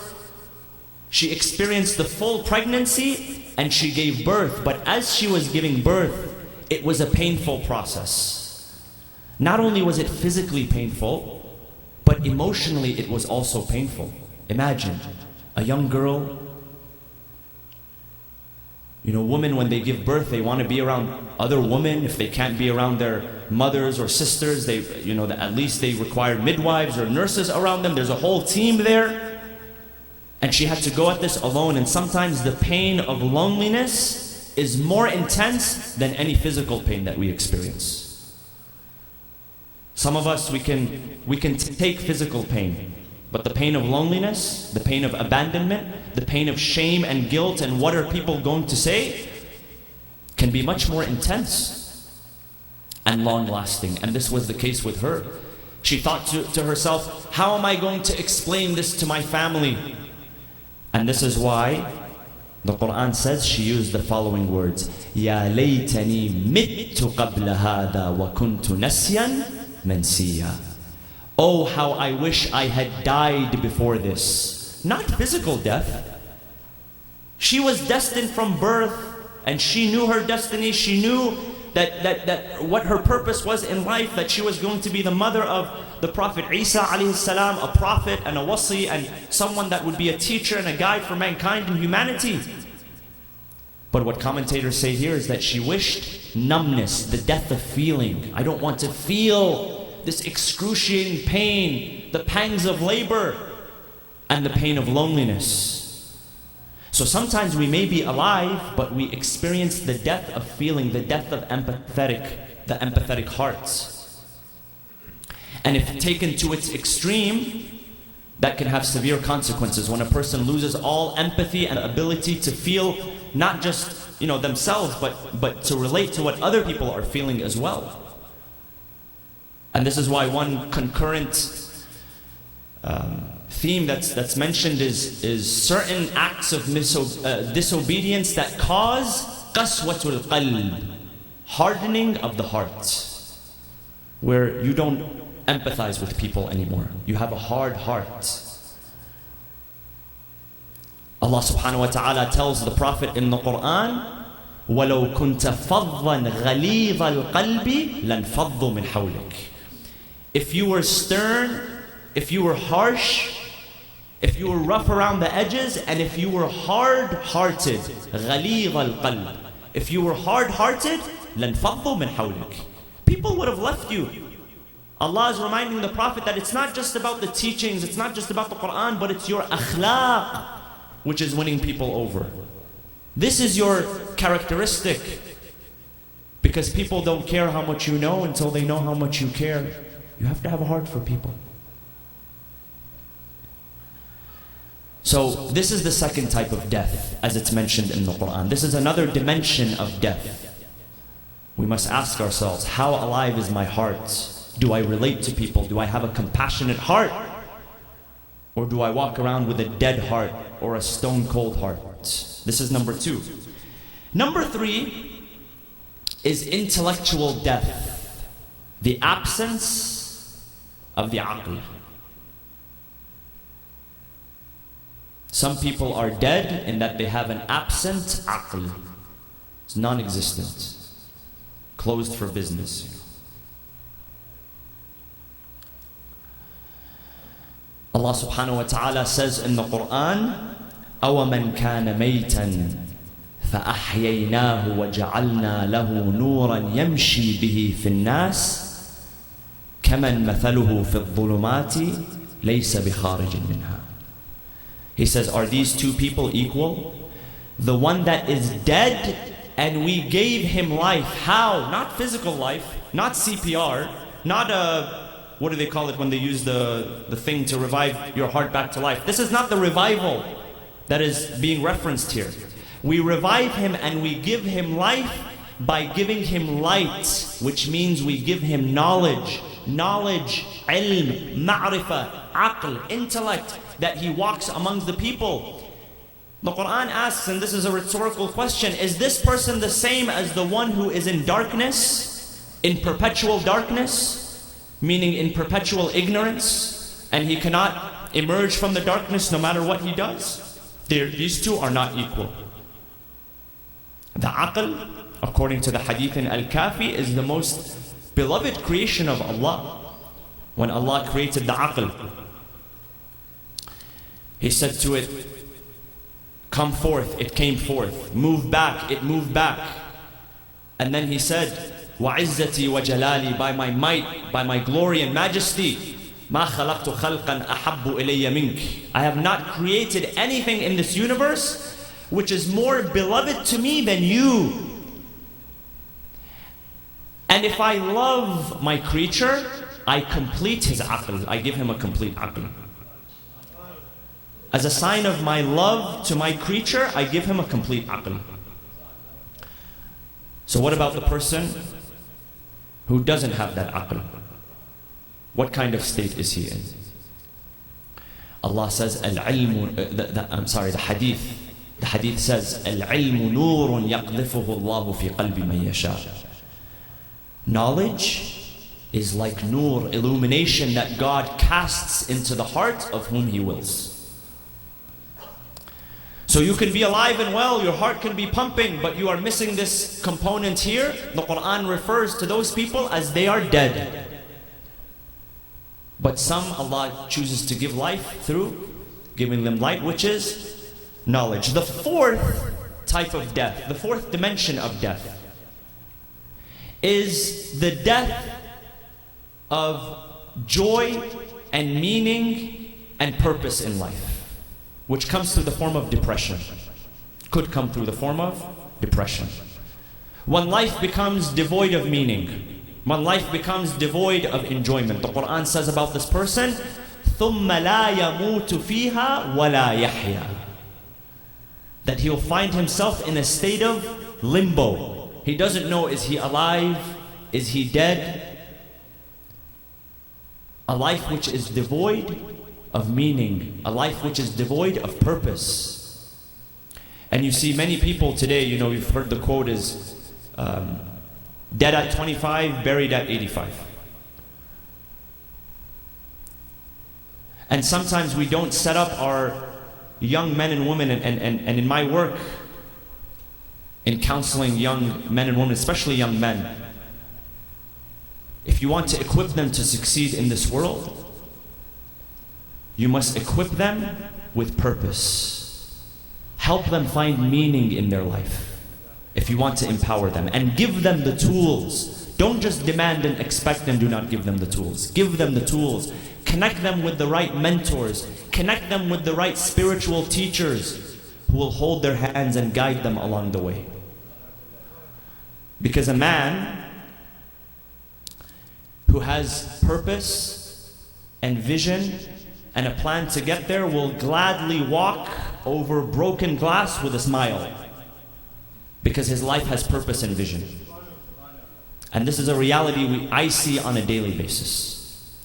Speaker 3: she experienced the full pregnancy and she gave birth. But as she was giving birth, it was a painful process. Not only was it physically painful, but emotionally it was also painful. Imagine a young girl. You know, women, when they give birth, they want to be around other women. If they can't be around their mothers or sisters, at least they require midwives or nurses around them. There's a whole team there. And she had to go at this alone. And sometimes the pain of loneliness is more intense than any physical pain that we experience. Some of us, we can take physical pain. But the pain of loneliness, the pain of abandonment, the pain of shame and guilt and what are people going to say can be much more intense and long-lasting. And this was the case with her. She thought to herself, how am I going to explain this to my family? And this is why the Quran says, she used the following words, Ya laytani mittu qabla hada wa kuntu nasyan mansiya. Oh, how I wish I had died before this. Not physical death. She was destined from birth, and she knew her destiny. She knew that what her purpose was in life, that she was going to be the mother of the Prophet Isa alayhi salam, a prophet and a wasi, and someone that would be a teacher and a guide for mankind and humanity. But what commentators say here is that she wished numbness, the death of feeling. I don't want to feel this excruciating pain, the pangs of labor, and the pain of loneliness. So sometimes we may be alive, but we experience the death of feeling, the death of the empathetic heart. And if taken to its extreme, that can have severe consequences. When a person loses all empathy and ability to feel not just themselves, but to relate to what other people are feeling as well. And this is why one concurrent theme that's mentioned is certain acts of disobedience that cause qaswatul qalb, hardening of the heart, where you don't empathize with people anymore. You have a hard heart. Allah subhanahu wa ta'ala tells the Prophet in the Quran, وَلَوْ كُنْتَ فَضًّا غَلِيظَ الْقَلْبِ لَنْفَضُّوا مِنْ حَوْلِكَ. If you were stern, if you were harsh, if you were rough around the edges, and if you were hard-hearted, غَلِيظَ الْقَلْبِ, if you were hard-hearted, لَنْفَضُّوا مِنْ حَوْلِكَ. People would have left you. Allah is reminding the Prophet that it's not just about the teachings, it's not just about the Quran, but it's your akhlaq which is winning people over. This is your characteristic, because people don't care how much you know until they know how much you care. You have to have a heart for people. So this is the second type of death, as it's mentioned in the Quran. This is another dimension of death. We must ask ourselves, how alive is my heart? Do I relate to people? Do I have a compassionate heart? Or do I walk around with a dead heart or a stone cold heart? This is number 2. Number 3 is intellectual death. The absence of the aql. Some people are dead in that they have an absent aql. It's non-existent. Closed for business. Allah subhanahu wa ta'ala says in the Quran, أَوَمَنْ كَانَ مَيْتًا فَأَحْيَيْنَاهُ وَجَعَلْنَا لَهُ نُورًا يَمْشِي بِهِ فِي النَّاسِ كَمَنْ مَثَلُهُ فِي الظُّلُمَاتِ لَيْسَ بِخَارِجٍ مِنْهَا. He says, are these two people equal? The one that is dead and we gave him life. How? Not physical life, not CPR, not what do they call it when they use the thing to revive your heart back to life? This is not the revival that is being referenced here. We revive him and we give him life by giving him light, which means we give him knowledge, knowledge, ilm, ma'rifah, aql, intellect, that he walks among the people. The Quran asks, and this is a rhetorical question, is this person the same as the one who is in darkness, in perpetual darkness, meaning in perpetual ignorance, and he cannot emerge from the darkness no matter what he does? These two are not equal. The aql, according to the hadith in Al-Kafi, is the most beloved creation of Allah. When Allah created the aql, He said to it, come forth, it came forth. Move back, it moved back. And then He said, وَعِزَّتِي وَجَلَالِي, by my might, by my glory and majesty, مَا خَلَقْتُ خَلْقًا أَحَبُّ إِلَيَّ مِنْكَ, I have not created anything in this universe which is more beloved to me than you. And if I love my creature, I complete his aql, I give him a complete aql. As a sign of my love to my creature, I give him a complete aql. So what about the person who doesn't have that aql? What kind of state is he in? Allah says, al-ilmu, the hadith. The hadith says, al-ilmu nurun yaqdhifuhu Allahu fi qalbi man yasha. Knowledge is like nur, illumination that God casts into the heart of whom He wills. So you can be alive and well, your heart can be pumping, but you are missing this component here. The Quran refers to those people as they are dead. But some Allah chooses to give life through giving them light, which is knowledge. The fourth type of death, the fourth dimension of death, is the death of joy and meaning and purpose in life, which comes through the form of depression. Could come through the form of depression. When life becomes devoid of meaning, when life becomes devoid of enjoyment, the Quran says about this person, ثُمَّ لَا يَمُوتُ فِيهَا وَلَا يَحْيَا, that he'll find himself in a state of limbo. He doesn't know, is he alive? Is he dead? A life which is devoid of meaning, a life which is devoid of purpose. And you see many people today, you know, you've heard the quote is, dead at 25, buried at 85. And sometimes we don't set up our young men and women, and in my work, in counseling young men and women, especially young men, if you want to equip them to succeed in this world, you must equip them with purpose. Help them find meaning in their life if you want to empower them, and give them the tools. Don't just demand and expect and do not give them the tools. Give them the tools. Connect them with the right mentors. Connect them with the right spiritual teachers who will hold their hands and guide them along the way. Because a man who has purpose and vision and a plan to get there will gladly walk over broken glass with a smile, because his life has purpose and vision. And this is a reality I see on a daily basis.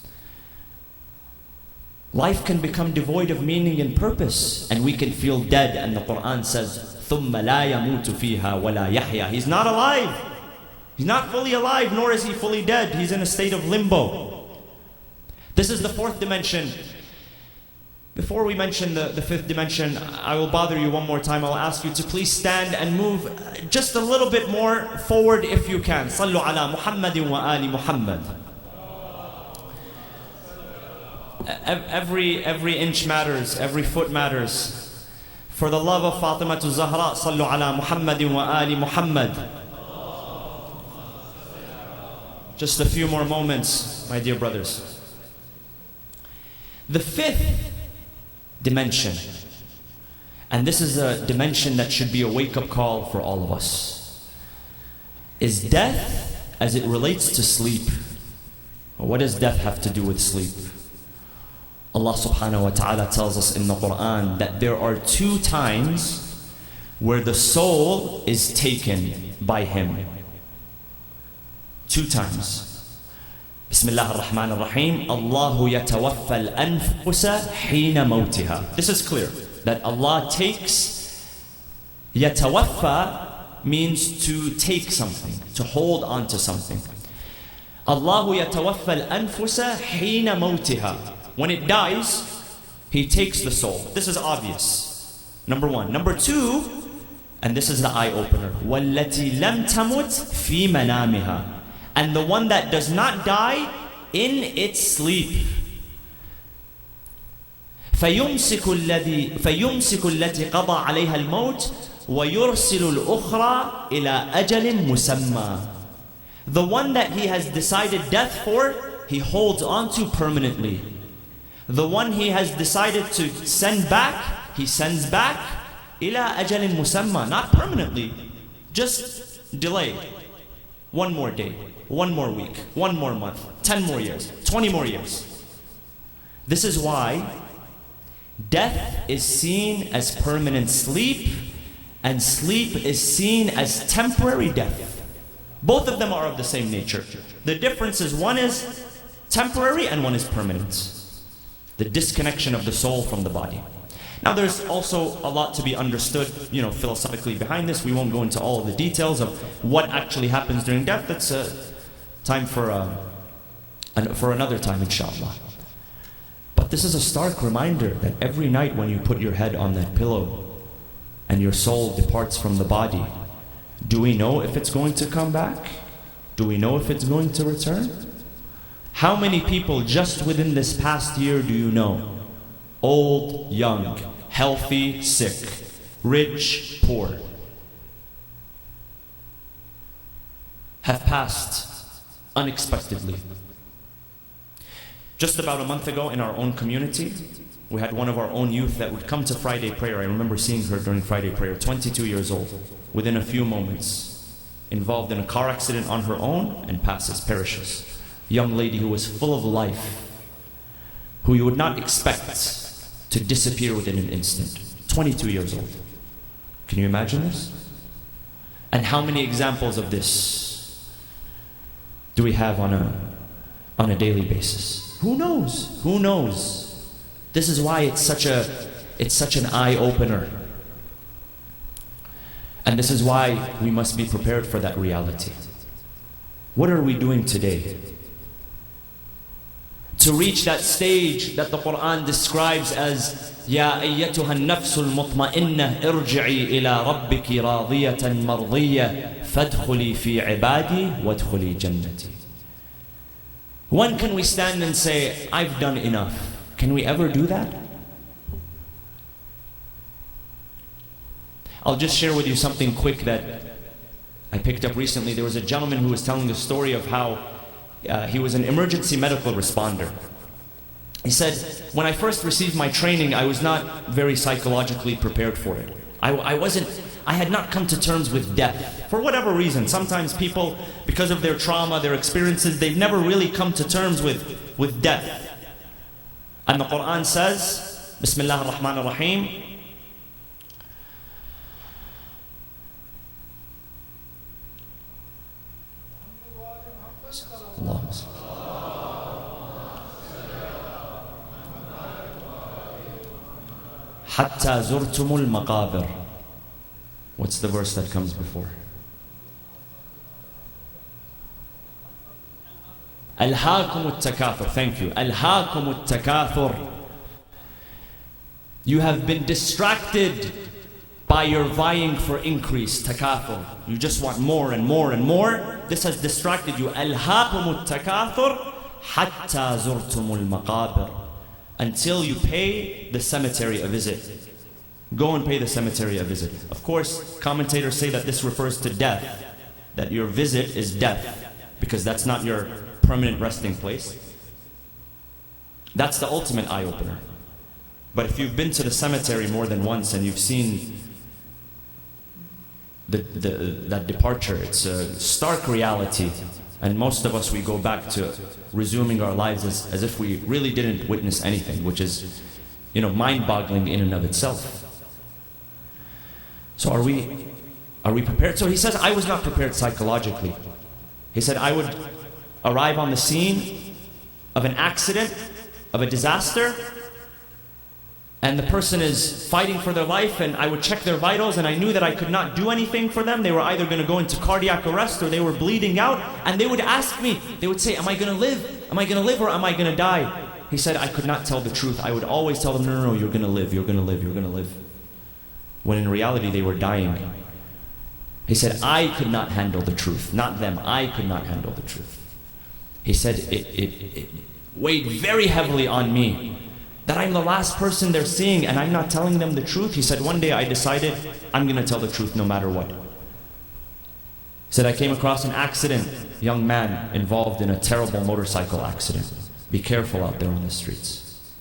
Speaker 3: Life can become devoid of meaning and purpose, and we can feel dead, and the Quran says, ثُمَّ لَا يَمُوتُ فِيهَا وَلَا يَحْيَا. He's not alive. He's not fully alive, nor is he fully dead. He's in a state of limbo. This is the fourth dimension. Before we mention the fifth dimension, I will bother you one more time. I'll ask you to please stand and move just a little bit more forward if you can. صلوا على محمد وآل محمد. Every inch matters, every foot matters. For the love of Fatima to Zahra, صلوا على محمد وآل محمد. Just a few more moments, my dear brothers. The fifth dimension, and this is a dimension that should be a wake-up call for all of us, is death as it relates to sleep. What does death have to do with sleep? Allah subhanahu wa ta'ala tells us in the Quran that there are 2 times where the soul is taken by Him. 2 times. Bismillah ar-Rahman ar-Rahim. Allahu yatawaffa al-anfusa hina mawtiha. This is clear that Allah takes. Yatawaffa means to take something, to hold on to something. Allahu yatawaffa al-anfusa hina mawtiha. When it dies, He takes the soul. This is obvious. Number one. Number two, and this is the eye-opener. وَالَّتِي لَمْ تَمُتْ فِي مَنَامِهَا. And the one that does not die in its sleep. فَيُمْسِكُ الَّتِي قَضَى عَلَيْهَا الْمَوْتِ وَيُرْسِلُ الْأُخْرَى إِلَىٰ أَجَلٍ مُسَمَّى. The one that He has decided death for, He holds on to permanently. The one He has decided to send back, He sends back إِلَىٰ أَجَلٍ مُسَمَّى. Not permanently, just delay. One more day, one more week, one more month, 10 more years, 20 more years. This is why death is seen as permanent sleep, and sleep is seen as temporary death. Both of them are of the same nature. The difference is one is temporary and one is permanent. The disconnection of the soul from the body. Now there's also a lot to be understood, philosophically behind this. We won't go into all of the details of what actually happens during death. That's time for another time, inshallah. But this is a stark reminder that every night when you put your head on that pillow and your soul departs from the body, do we know if it's going to come back? Do we know if it's going to return? How many people just within this past year do you know? Old, young, healthy, sick, rich, poor, have passed unexpectedly. Just about a month ago in our own community, we had one of our own youth that would come to Friday prayer. I remember seeing her during Friday prayer, 22 years old, within a few moments, involved in a car accident on her own and perishes. Young lady who was full of life, who you would not expect to disappear within an instant. 22 years old. Can you imagine this? And how many examples of this do we have on a daily basis? Who knows? Who knows? This is why it's such an eye-opener. And this is why we must be prepared for that reality. What are we doing today to reach that stage that the Quran describes as يَا أَيَّتُهَا النَّفْسُ الْمُطْمَئِنَّةِ ارْجِعِي إِلَىٰ رَبِّكِ رَاضِيَةً مَرْضِيَّةً فَادْخُلِي فِي عِبَادِي وَادْخُلِي جَنَّتِي. When can we stand and say, I've done enough? Can we ever do that? I'll just share with you something quick that I picked up recently. There was a gentleman who was telling the story of how he was an emergency medical responder. He said, when I first received my training, I was not very psychologically prepared for it. I had not come to terms with death. For whatever reason, sometimes people, because of their trauma, their experiences, they've never really come to terms with death. And the Quran says, Bismillah ar-Rahman ar-Rahim, حتى زرتم المقابر. What's the verse that comes before? ألهاكم التكاثر. Thank you. ألهاكم التكاثر. You have been distracted by your vying for increase. Takathur. You just want more and more and more. This has distracted you. ألهاكم التكاثر حتى زرتم المقابر. Until you pay the cemetery a visit. Go and pay the cemetery a visit. Of course, commentators say that this refers to death. That your visit is death. Because that's not your permanent resting place. That's the ultimate eye-opener. But if you've been to the cemetery more than once and you've seen that departure, it's a stark reality. And most of us, we go back to resuming our lives as if we really didn't witness anything, which is, mind-boggling in and of itself. So are we prepared? So he says, I was not prepared psychologically. He said, I arrive on the scene of an accident, of a disaster, and the person is fighting for their life, and I would check their vitals, and I knew that I could not do anything for them. They were either going to go into cardiac arrest or they were bleeding out, and they would ask me, they would say, am I going to live? Am I going to live or am I going to die? He said, I could not tell the truth. I would always tell them, no, you're going to live, you're going to live, you're going to live. When in reality they were dying. He said, I could not handle the truth, not them. I could not handle the truth. He said, it weighed very heavily on me that I'm the last person they're seeing and I'm not telling them the truth. He said, one day I decided I'm going to tell the truth no matter what. He said, I came across an accident, young man involved in a terrible motorcycle accident. Be careful out there on the streets.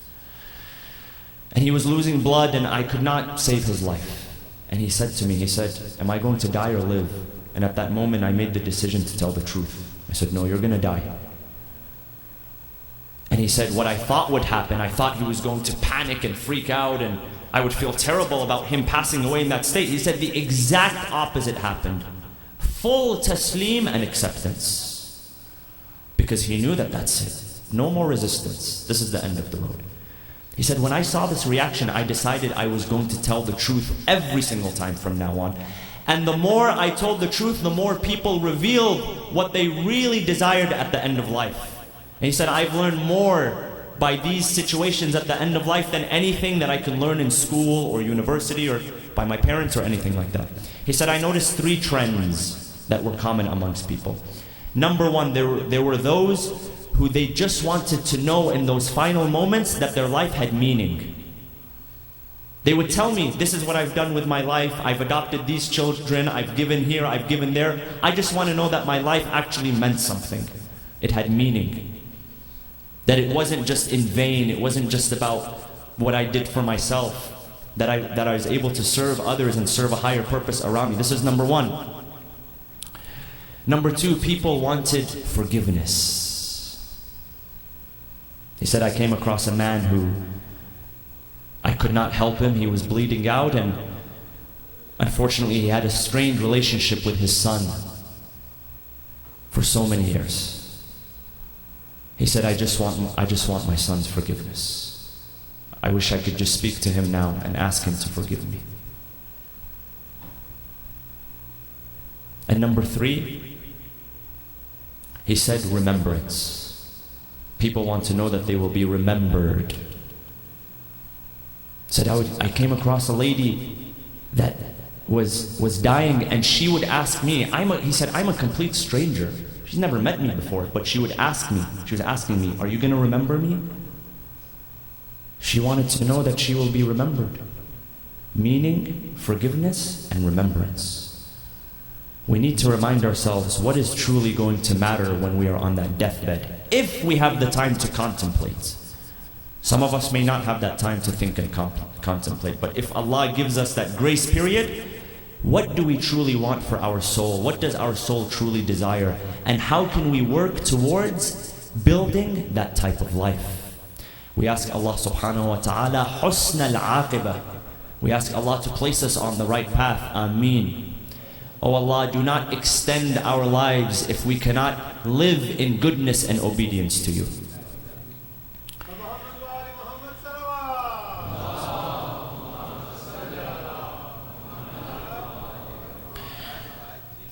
Speaker 3: And he was losing blood and I could not save his life. And he said to me, he said, am I going to die or live? And at that moment I made the decision to tell the truth. I said, no, you're going to die. And he said, what I thought would happen, I thought he was going to panic and freak out and I would feel terrible about him passing away in that state. He said the exact opposite happened. Full taslim and acceptance. Because he knew that that's it. No more resistance. This is the end of the road. He said, when I saw this reaction, I decided I was going to tell the truth every single time from now on. And the more I told the truth, the more people revealed what they really desired at the end of life. And he said, I've learned more by these situations at the end of life than anything that I can learn in school or university or by my parents or anything like that. He said, I noticed 3 trends that were common amongst people. Number one, there were those who they just wanted to know in those final moments that their life had meaning. They would tell me, this is what I've done with my life, I've adopted these children, I've given here, I've given there. I just want to know that my life actually meant something. It had meaning. That it wasn't just in vain, it wasn't just about what I did for myself, that I was able to serve others and serve a higher purpose around me. This is number one. Number two, people wanted forgiveness. He said, I came across a man who I could not help him. He was bleeding out and unfortunately he had a strained relationship with his son for so many years. He said, I just want my son's forgiveness. I wish I could just speak to him now and ask him to forgive me. And number three, he said remembrance. People want to know that they will be remembered. Said, I came across a lady that was dying and she would ask me, he said, I'm a complete stranger. She's never met me before, but she would ask me, she was asking me, are you going to remember me? She wanted to know that she will be remembered. Meaning, forgiveness and remembrance. We need to remind ourselves what is truly going to matter when we are on that deathbed, if we have the time to contemplate. Some of us may not have that time to think and contemplate, but if Allah gives us that grace period, what do we truly want for our soul? What does our soul truly desire? And how can we work towards building that type of life? We ask Allah subhanahu wa ta'ala husn al-aqibah. We ask Allah to place us on the right path. Ameen. Oh Allah, do not extend our lives if we cannot live in goodness and obedience to you.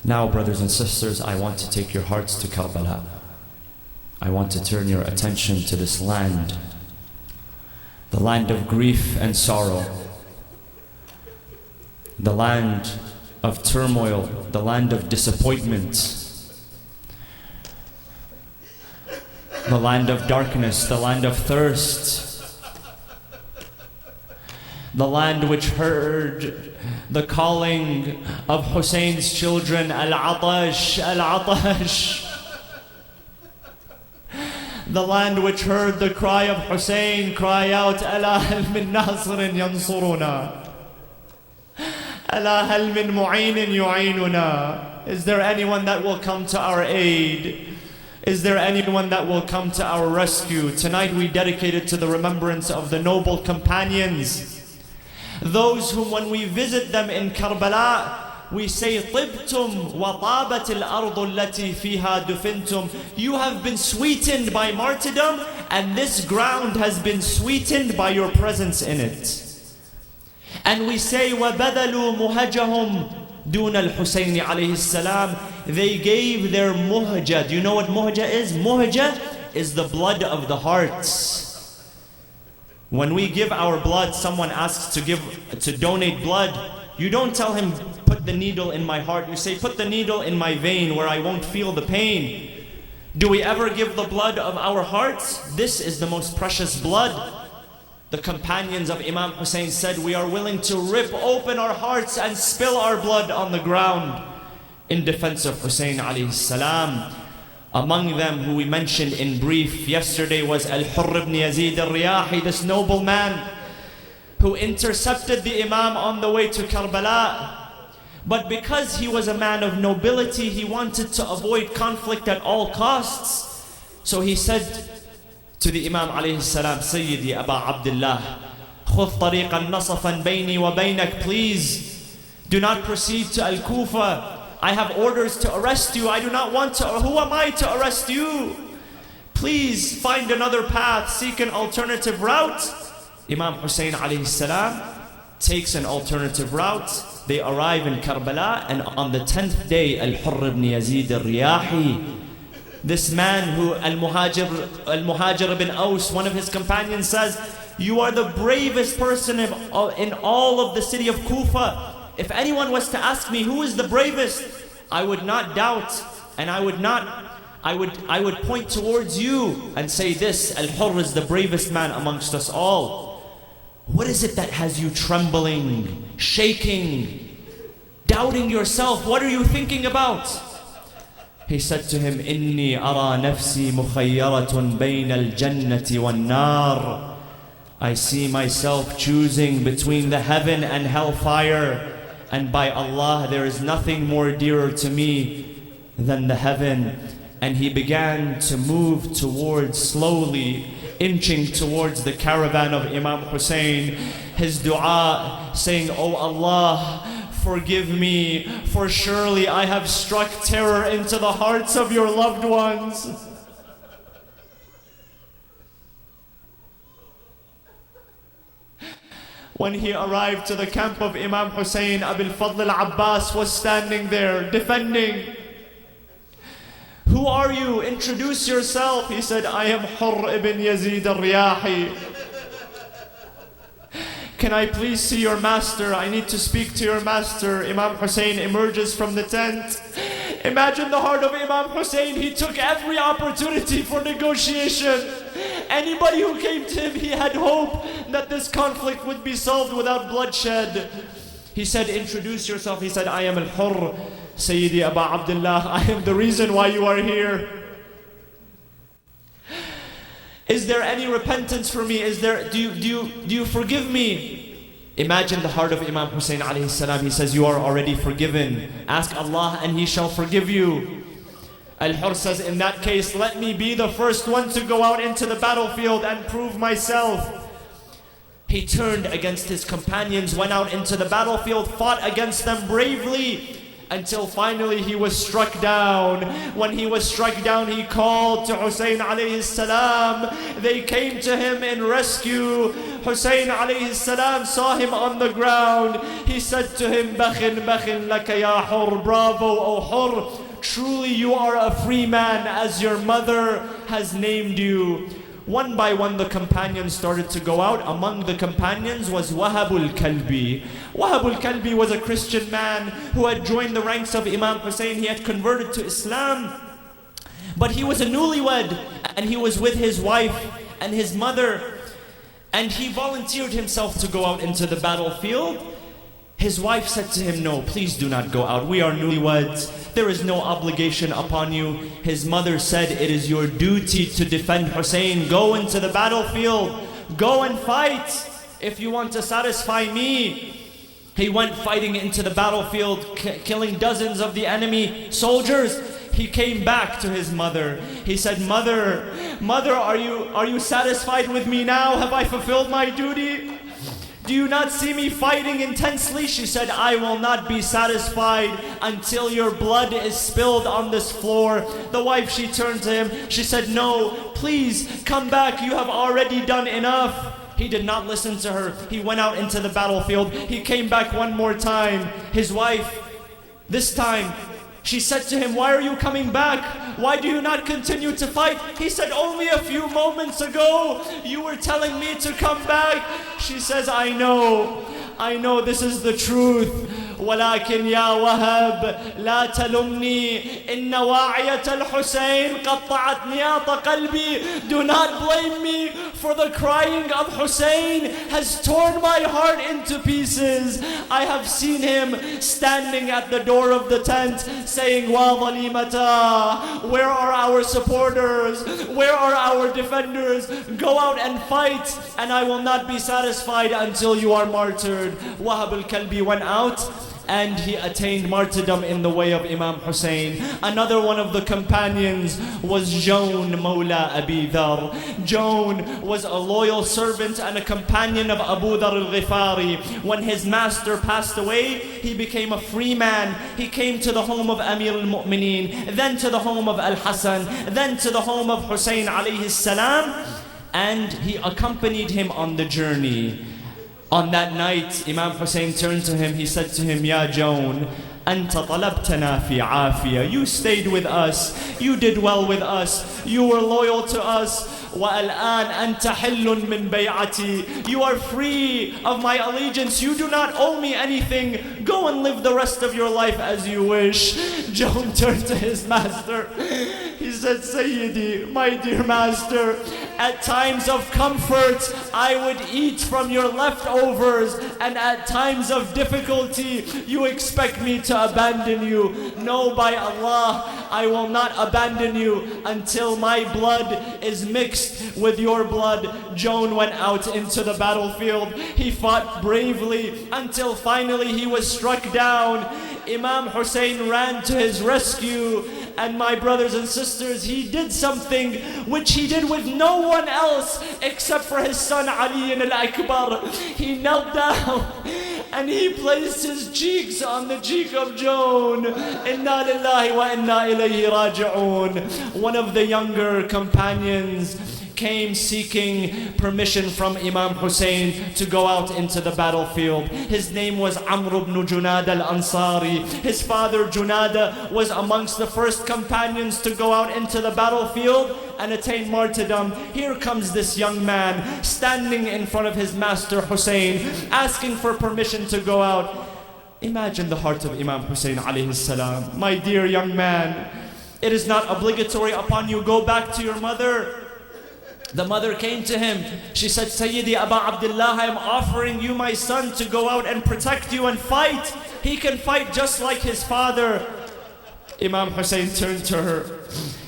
Speaker 3: Now, brothers and sisters, I want to take your hearts to Karbala. I want to turn your attention to this land, the land of grief and sorrow, the land of turmoil, the land of disappointment, the land of darkness, the land of thirst, the land which heard the calling of Hussein's children, Al-Atash, Al-Atash. The land which heard the cry of Hussein cry out, Ala hal min nasirin yansuruna, Ala hal min mu'inin yu'inuna. Is there anyone that will come to our aid? Is there anyone that will come to our rescue? Tonight we dedicate it to the remembrance of the noble companions, those whom when we visit them in Karbala, we say طِبْتُمْ وَطَابَتِ الْأَرْضُ الَّتِي فِيهَا دُفِنْتُمْ. You have been sweetened by martyrdom, and this ground has been sweetened by your presence in it. And we say وَبَذَلُوا مُهَجَهُمْ دُونَ الْحُسَيْنِ عَلَيْهِ السَّلَامِ. They gave their muhja. Do you know what muhja is? Muhja is the blood of the hearts. When we give our blood, someone asks to donate blood, you don't tell him, put the needle in my heart. You say, put the needle in my vein where I won't feel the pain. Do we ever give the blood of our hearts? This is the most precious blood. The companions of Imam Hussein said, we are willing to rip open our hearts and spill our blood on the ground in defense of Hussein alayhi salam. Among them, who we mentioned in brief yesterday, was Al-Hurr ibn Yazid al-Riyahi, this noble man who intercepted the Imam on the way to Karbala. But because he was a man of nobility, he wanted to avoid conflict at all costs. So he said to the Imam alayhi salam, Sayyidi Aba Abdullah, خُذْ طَرِيقًا نَصَفًا بَيْنِي وَبَيْنَكَ. Please do not proceed to Al-Kufa. I have orders to arrest you. I do not want to. Who am I to arrest you? Please find another path. Seek an alternative route. Imam Hussein alayhi salam takes an alternative route. They arrive in Karbala, and on the 10th day, Al-Hurr ibn Yazid al-Riyahi, this man who Al-Muhajir ibn Aus, one of his companions, says, you are the bravest person in all of the city of Kufa. If anyone was to ask me who is the bravest, I would not doubt, and I would point towards you and say this, Al-Hurr is the bravest man amongst us all. What is it that has you trembling, shaking, doubting yourself? What are you thinking about? He said to him, Inni ara nafsi mukhayyaratun bayna al-jannati wan-nar. I see myself choosing between the heaven and hellfire. And by Allah, there is nothing more dearer to me than the heaven. And he began to move towards, slowly inching towards the caravan of Imam Hussein. His dua saying, Oh Allah, forgive me, for surely I have struck terror into the hearts of your loved ones. When he arrived to the camp of Imam Hussein, Abil Fadl al-Abbas was standing there defending. Who are you? Introduce yourself. He said, I am Hurr ibn Yazid al-Riyahi. Can I please see your master? I need to speak to your master. Imam Hussein emerges from the tent. Imagine the heart of Imam Hussein. He took every opportunity for negotiation. Anybody who came to him, he had hope that this conflict would be solved without bloodshed. He said, introduce yourself. He said, I am Al-Hurr, Sayyidi Aba Abdullah. I am the reason why you are here. Is there any repentance for me? Do you forgive me? Imagine the heart of Imam Hussein alayhi salam. He says, you are already forgiven. Ask Allah and He shall forgive you. Al-Hurr says, in that case, let me be the first one to go out into the battlefield and prove myself. He turned against his companions, went out into the battlefield, fought against them bravely, until finally he was struck down. When he was struck down, he called to Hussein alayhi salam. They came to him in rescue. Hussein alayhi salam saw him on the ground. He said to him, Bakhin laka ya Hurr, bravo O Hurr. Truly you are a free man as your mother has named you. One by one the companions started to go out. Among the companions was Wahab al-Kalbi. Wahab al-Kalbi was a Christian man who had joined the ranks of Imam Hussein. He had converted to Islam. But he was a newlywed, and he was with his wife and his mother. And he volunteered himself to go out into the battlefield. His wife said to him, no, please do not go out. We are newlyweds. There is no obligation upon you. His mother said, it is your duty to defend Hussein. Go into the battlefield. Go and fight if you want to satisfy me. He went fighting into the battlefield, killing dozens of the enemy soldiers. He came back to his mother. He said, Mother, are you satisfied with me now? Have I fulfilled my duty? Do you not see me fighting intensely? She said, I will not be satisfied until your blood is spilled on this floor. The wife, she turned to him. She said, no, please come back. You have already done enough. He did not listen to her. He went out into the battlefield. He came back one more time. His wife, this time, she said to him, why are you coming back? Why do you not continue to fight? He said, only a few moments ago, you were telling me to come back. She says, I know this is the truth. ولكن يا وهب لا تلمني إن واعية الحسين قطعت نياط قلبي. Do not blame me, for the crying of Hussein has torn my heart into pieces. I have seen him standing at the door of the tent saying, Wa Zalimata, where are our supporters? Where are our defenders? Go out and fight, and I will not be satisfied until you are martyred. Wahab al-Kalbi went out, and he attained martyrdom in the way of Imam Hussein. Another one of the companions was Jawn Mawla Abi Dhar. Jawn was a loyal servant and a companion of Abu Dhar al-Ghifari. When his master passed away, he became a free man. He came to the home of Amir al-Mu'mineen, then to the home of Al-Hasan, then to the home of Hussein alayhi salam, and he accompanied him on the journey. On that night, Imam Hussein turned to him. He said to him, Ya Jawn, Anta talabtana fi afiya. You stayed with us. You did well with us. You were loyal to us. وَالْآنَ أَنْتَ حِلٌّ مِّن بَيْعَتِي. You are free of my allegiance. You do not owe me anything. Go and live the rest of your life as you wish. Jawn turned to his master. He said, Sayyidi, my dear master, at times of comfort, I would eat from your leftovers, and at times of difficulty, you expect me to abandon you. No, by Allah, I will not abandon you until my blood is mixed with your blood. Jawn went out into the battlefield. He fought bravely until finally he was struck down. Imam Hussein ran to his rescue, and my brothers and sisters, he did something which he did with no one else except for his son Ali al-Akbar. He knelt down and he placed his cheeks on the cheek of Jawn. Inna lillahi wa inna ilayhi raji'un. One of the younger companions came seeking permission from Imam Hussein to go out into the battlefield. His name was Amr ibn Junada al-Ansari. His father Junada was amongst the first companions to go out into the battlefield and attain martyrdom. Here comes this young man standing in front of his master Hussein, asking for permission to go out. Imagine the heart of Imam Hussein alayhi salam. My dear young man, it is not obligatory upon you. Go back to your mother. The mother came to him. She said, Sayyidi Aba Abdullah, I am offering you my son to go out and protect you and fight. He can fight just like his father. Imam Hussein turned to her.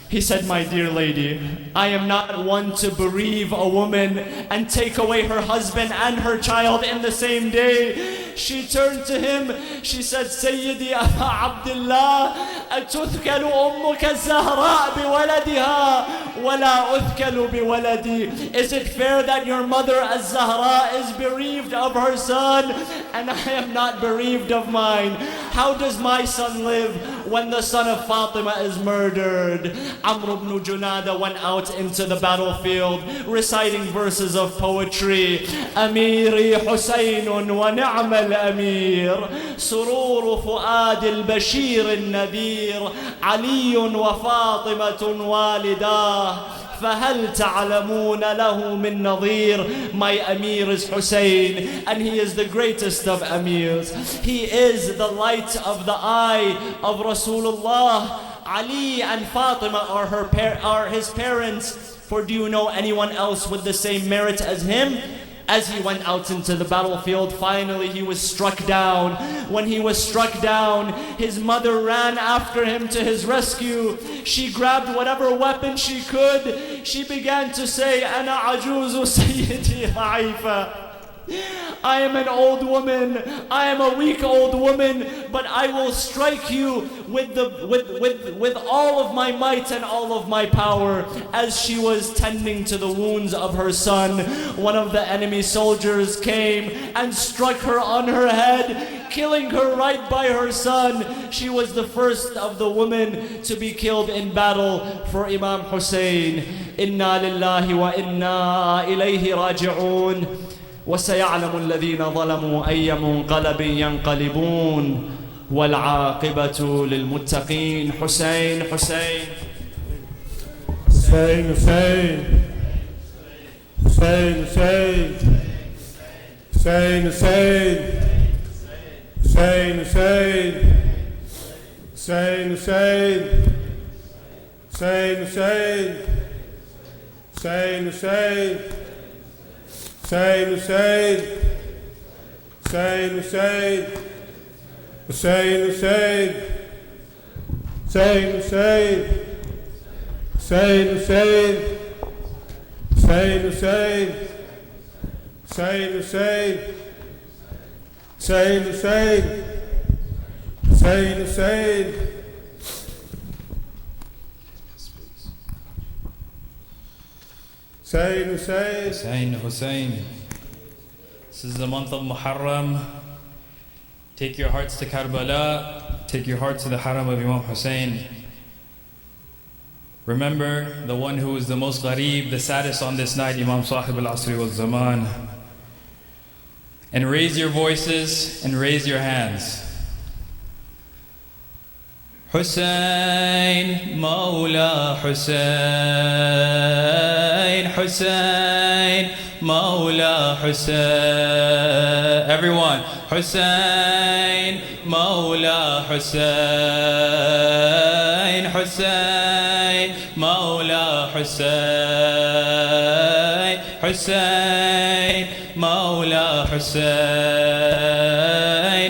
Speaker 3: He said, my dear lady, I am not one to bereave a woman and take away her husband and her child in the same day. She turned to him. She said, Sayyidi Aba Abdullah, أتثكل أمك الزهراء بولدها ولا أثكل بولدي. Is it fair that your mother Az-Zahra is bereaved of her son and I am not bereaved of mine? How does my son live when the son of Fatima is murdered? Amr ibn Junada went out into the battlefield reciting verses of poetry. Amiri Husayn wa ni'mal amir, surur fuad al-Bashir al-Nadir, Ali wa Fatima walidah, فهل تعلمون له من Nazir. My Amir is Hussein, and he is the greatest of Amirs. He is the light of the eye of Rasulullah. Ali and Fatima are his parents. For do you know anyone else with the same merit as him? As he went out into the battlefield, finally he was struck down. When he was struck down, his mother ran after him to his rescue. She grabbed whatever weapon she could. She began to say, Ana ajuzu sayyidi ra'ifa. I am an old woman. I am a weak old woman, but I will strike you with all of my might and all of my power. As she was tending to the wounds of her son, one of the enemy soldiers came and struck her on her head, killing her right by her son. She was the first of the women to be killed in battle for Imam Hussein. Inna lillahi wa inna ilayhi raji'un. وسيعلم الذين ظلموا أي منقلب ينقلبون والعاقبة للمتقين. Hussein, Hussein.
Speaker 1: Hussein, Hussein. Hussein, Hussein. Hussein, Hussein. Hussein, Hussein. Hussein, Hussein. Hussein, Hussein. Hussein, Hussein. Hussein, Hussein. Hussein, Hussein. Hussein, Hussein. Hussein, Hussein. Hussein, Hussein. Hussein, Hussein. Hussein, Hussein. Hussein, Hussein. Hussein, Hussein. Hussein, Hussein.
Speaker 4: Hussein, Hussein. This is the month of Muharram. Take your hearts to Karbala. Take your hearts to the Haram of Imam Hussein. Remember the one who is the most ghareeb, the saddest on this night, Imam Sahib al-Asri wal-Zaman. And raise your voices and raise your hands. Hussein, Mawla Hussein, Hussein, Mawla Hussein. Everyone, Hussein, Mawla Hussein, Hussein, Mawla Hussein, Hussein, Mawla Hussein,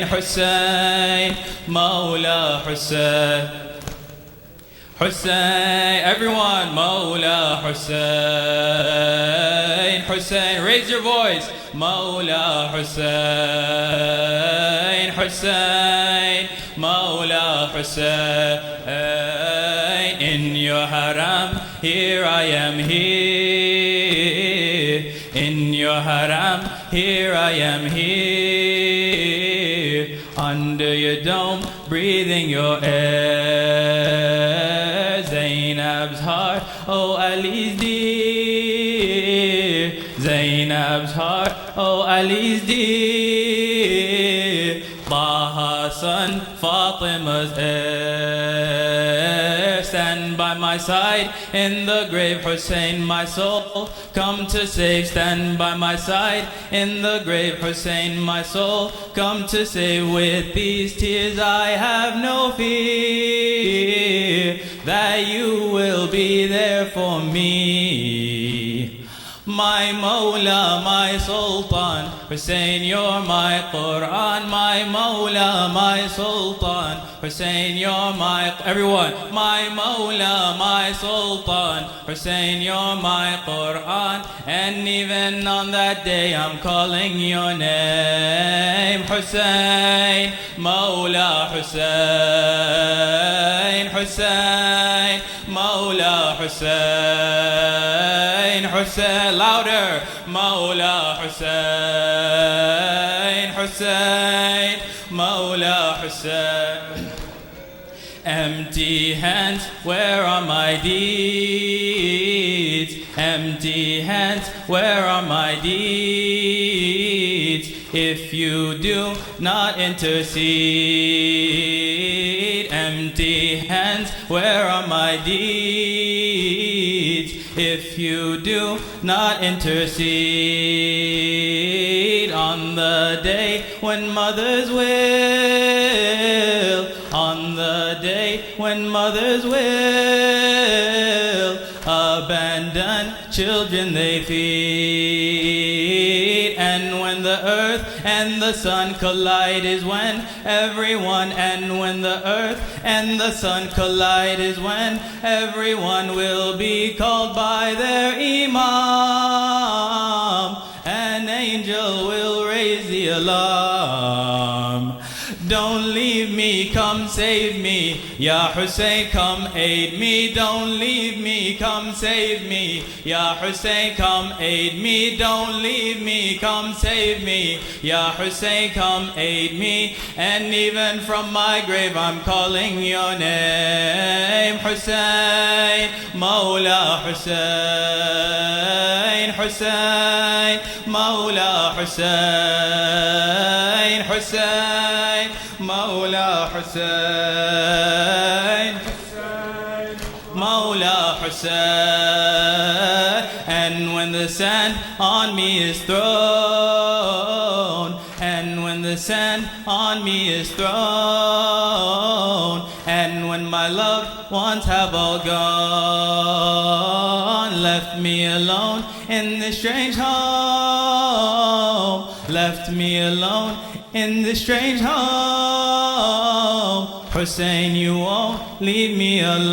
Speaker 4: Hussein, Mawla Hussein. Hussein, everyone, Mawla Hussein, Hussein, raise your voice. Mawla Hussein, Hussein, Mawla Hussein. In your haram, here I am here. In your haram, here I am here. Under your dome, breathing your air. Zainab's heart, oh Ali's dear. Zainab's heart, oh Ali's dear. Taha son, Fatima's heir. Stand by my side in the grave, Hussein, my soul come to save. Stand by my side in the grave, Hussein, my soul come to save. With these tears I have no fear that you will be there for me. My Mawla, my Sultan, Hussein, you're my Quran. My Mawla, my Sultan, Hussein, you're my... Everyone, my Mawla, my Sultan, Hussein, you're my Quran. And even on that day I'm calling your name. Hussein, Mawla Hussein, Hussein, Mawla Hussein, Hussein, louder, Mawla Hussein, Hussein, Mawla Hussein. Empty hands, where are my deeds? Empty hands, where are my deeds? If you do not intercede, empty hands, where are my deeds? If you do not intercede, on the day when mothers will, on the day when mothers will abandon children they feed. And when the earth and the sun collide is when everyone, and when the earth and the sun collide is when everyone will be called by their Imam. And angel will raise the alarm. Don't leave me, come save me. Ya Hussein, come aid me. Don't leave me, come save me. Ya Hussein, come aid me. Don't leave me, come save me. Ya Hussein, come aid me. And even from my grave I'm calling your name. Hussein, Mawla Hussein, Hussein, Mawla Hussein, Hussein, Mawla Hussein, Mawla Hussein. And when the sand on me is thrown, and when the sand on me is thrown, and when my loved ones have all gone, left me alone in this strange home, left me alone in this strange home. Hussein, you won't leave me alone.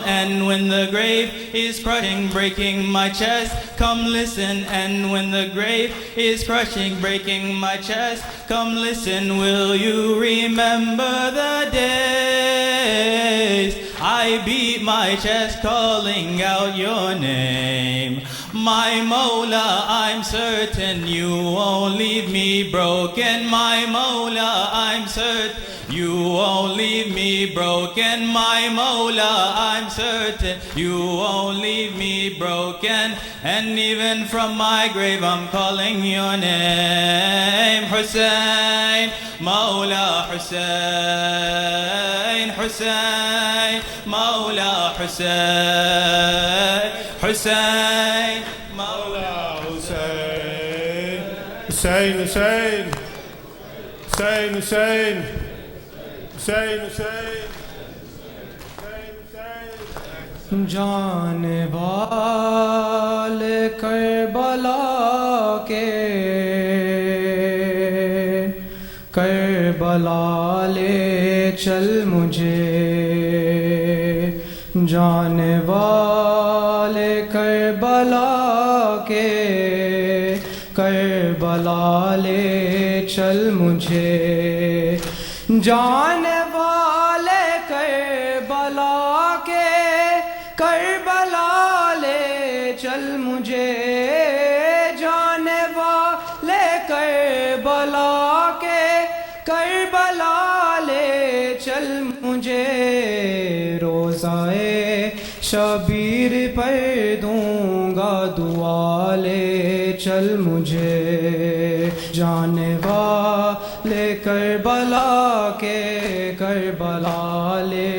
Speaker 4: And when the grave is crushing, breaking my chest, come listen. And when the grave is crushing, breaking my chest, come listen. Will you remember the days I beat my chest calling out your name? My Mawla, I'm certain you won't leave me broken. My Mawla, I'm certain you won't leave me broken. My Mawla, I'm certain you won't leave me broken. And even from my grave I'm calling your name. Hussein, Mawla Hussein, Hussein, Mawla Hussein, Hussein, Mawla
Speaker 1: Hussein, Hussein, Hussein, Hussein, Hussein, Hussein, Hussein,
Speaker 5: جانے والے کربلا کے کربلا لے چل مجھے، جانے والے کربلا کے کربلا لے چل مجھے، جانے والے کربلا کے کربلا لے چل مجھے، جانے والے کربلا کے کربلا لے چل مجھے، روزائے شبیر پر دوں گا دعا لے چل مجھے، جانے والے کربلا کے کربلا لے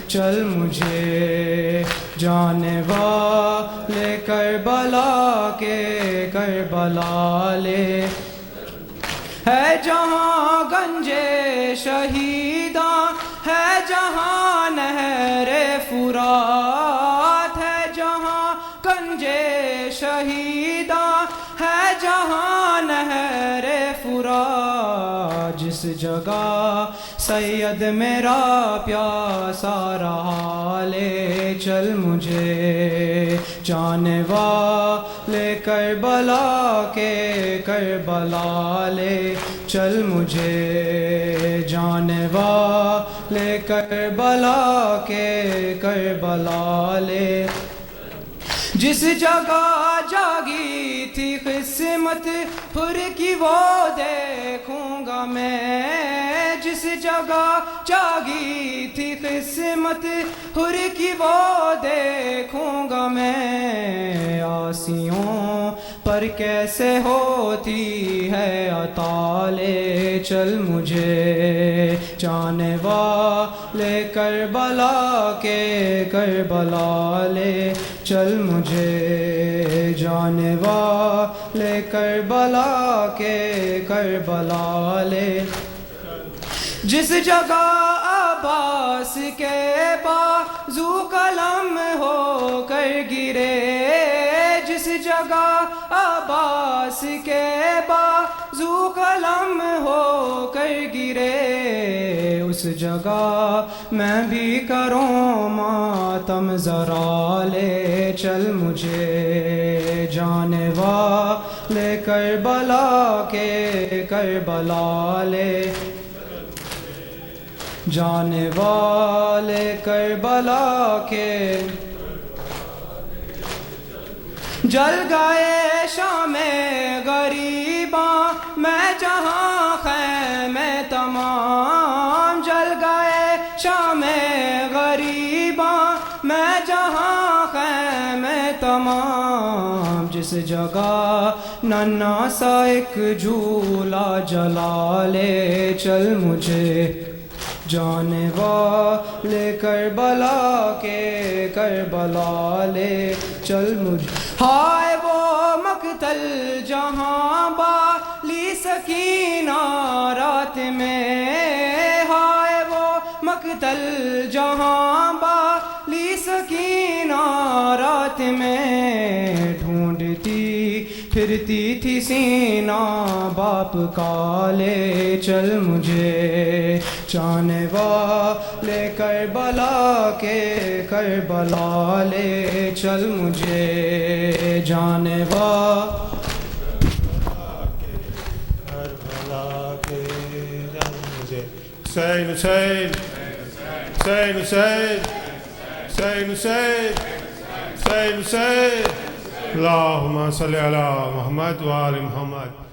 Speaker 5: چل مجھے، جانے والے کربلا کے کربلا لے، ہے جہاں گنجے شہیداں، ہے جہاں نہر فرات، ہے جہاں گنجے شہیداں، ہے جہاں نہر فرات، جس جگہ سید میرا پیاسا رہا لے چل مجھے، جانے والے کربلا کے کربلا لے چل مجھے، جانے والے کربلا کے کربلا لے، جس جگہ جاگی تھی قسمت حر کی وہ دیکھوں گا میں، جس جگہ جاگی تھی قسمت حر کی وہ دیکھوں گا میں، عاصیوں پر کیسے ہوتی ہے عطا لے چل مجھے، جانے والے کربلا کے کربلا لے چل مجھے، جانے والے کربلا کے کربلا لے، جس جگہ عباس کے بازو قلم ہو کر گرے، جس جگہ عباس کے ذو قلم ہو کر گرے اس جگہ میں بھی کروں ماتم ذرا لے چل مجھے جانے والے کربلا کے کربلا لے جانے والے کربلا کے جل گئے شام غریباں میں جہاں خیمے تمام جل گئے شام غریباں میں جہاں خیمے تمام جس جگہ ننا سا ایک جھولا جلا لے چل مجھے جانے والے کربلا کے کربلا لے چل مجھے ہائے وہ مقتل جہاں بالی سکینہ رات میں ہائے وہ مقتل جہاں بالی سکینہ رات میں ڈھونڈتی پھرتی تھی سینہ باپ کا لے چل مجھے جانے والے کربلا کے کربلا لے چل مجھے جانے
Speaker 1: کربلا کے جل مجھے حسین حسین حسین حسین حسین حسین حسین حسین اللہم صلی علی محمد وآل محمد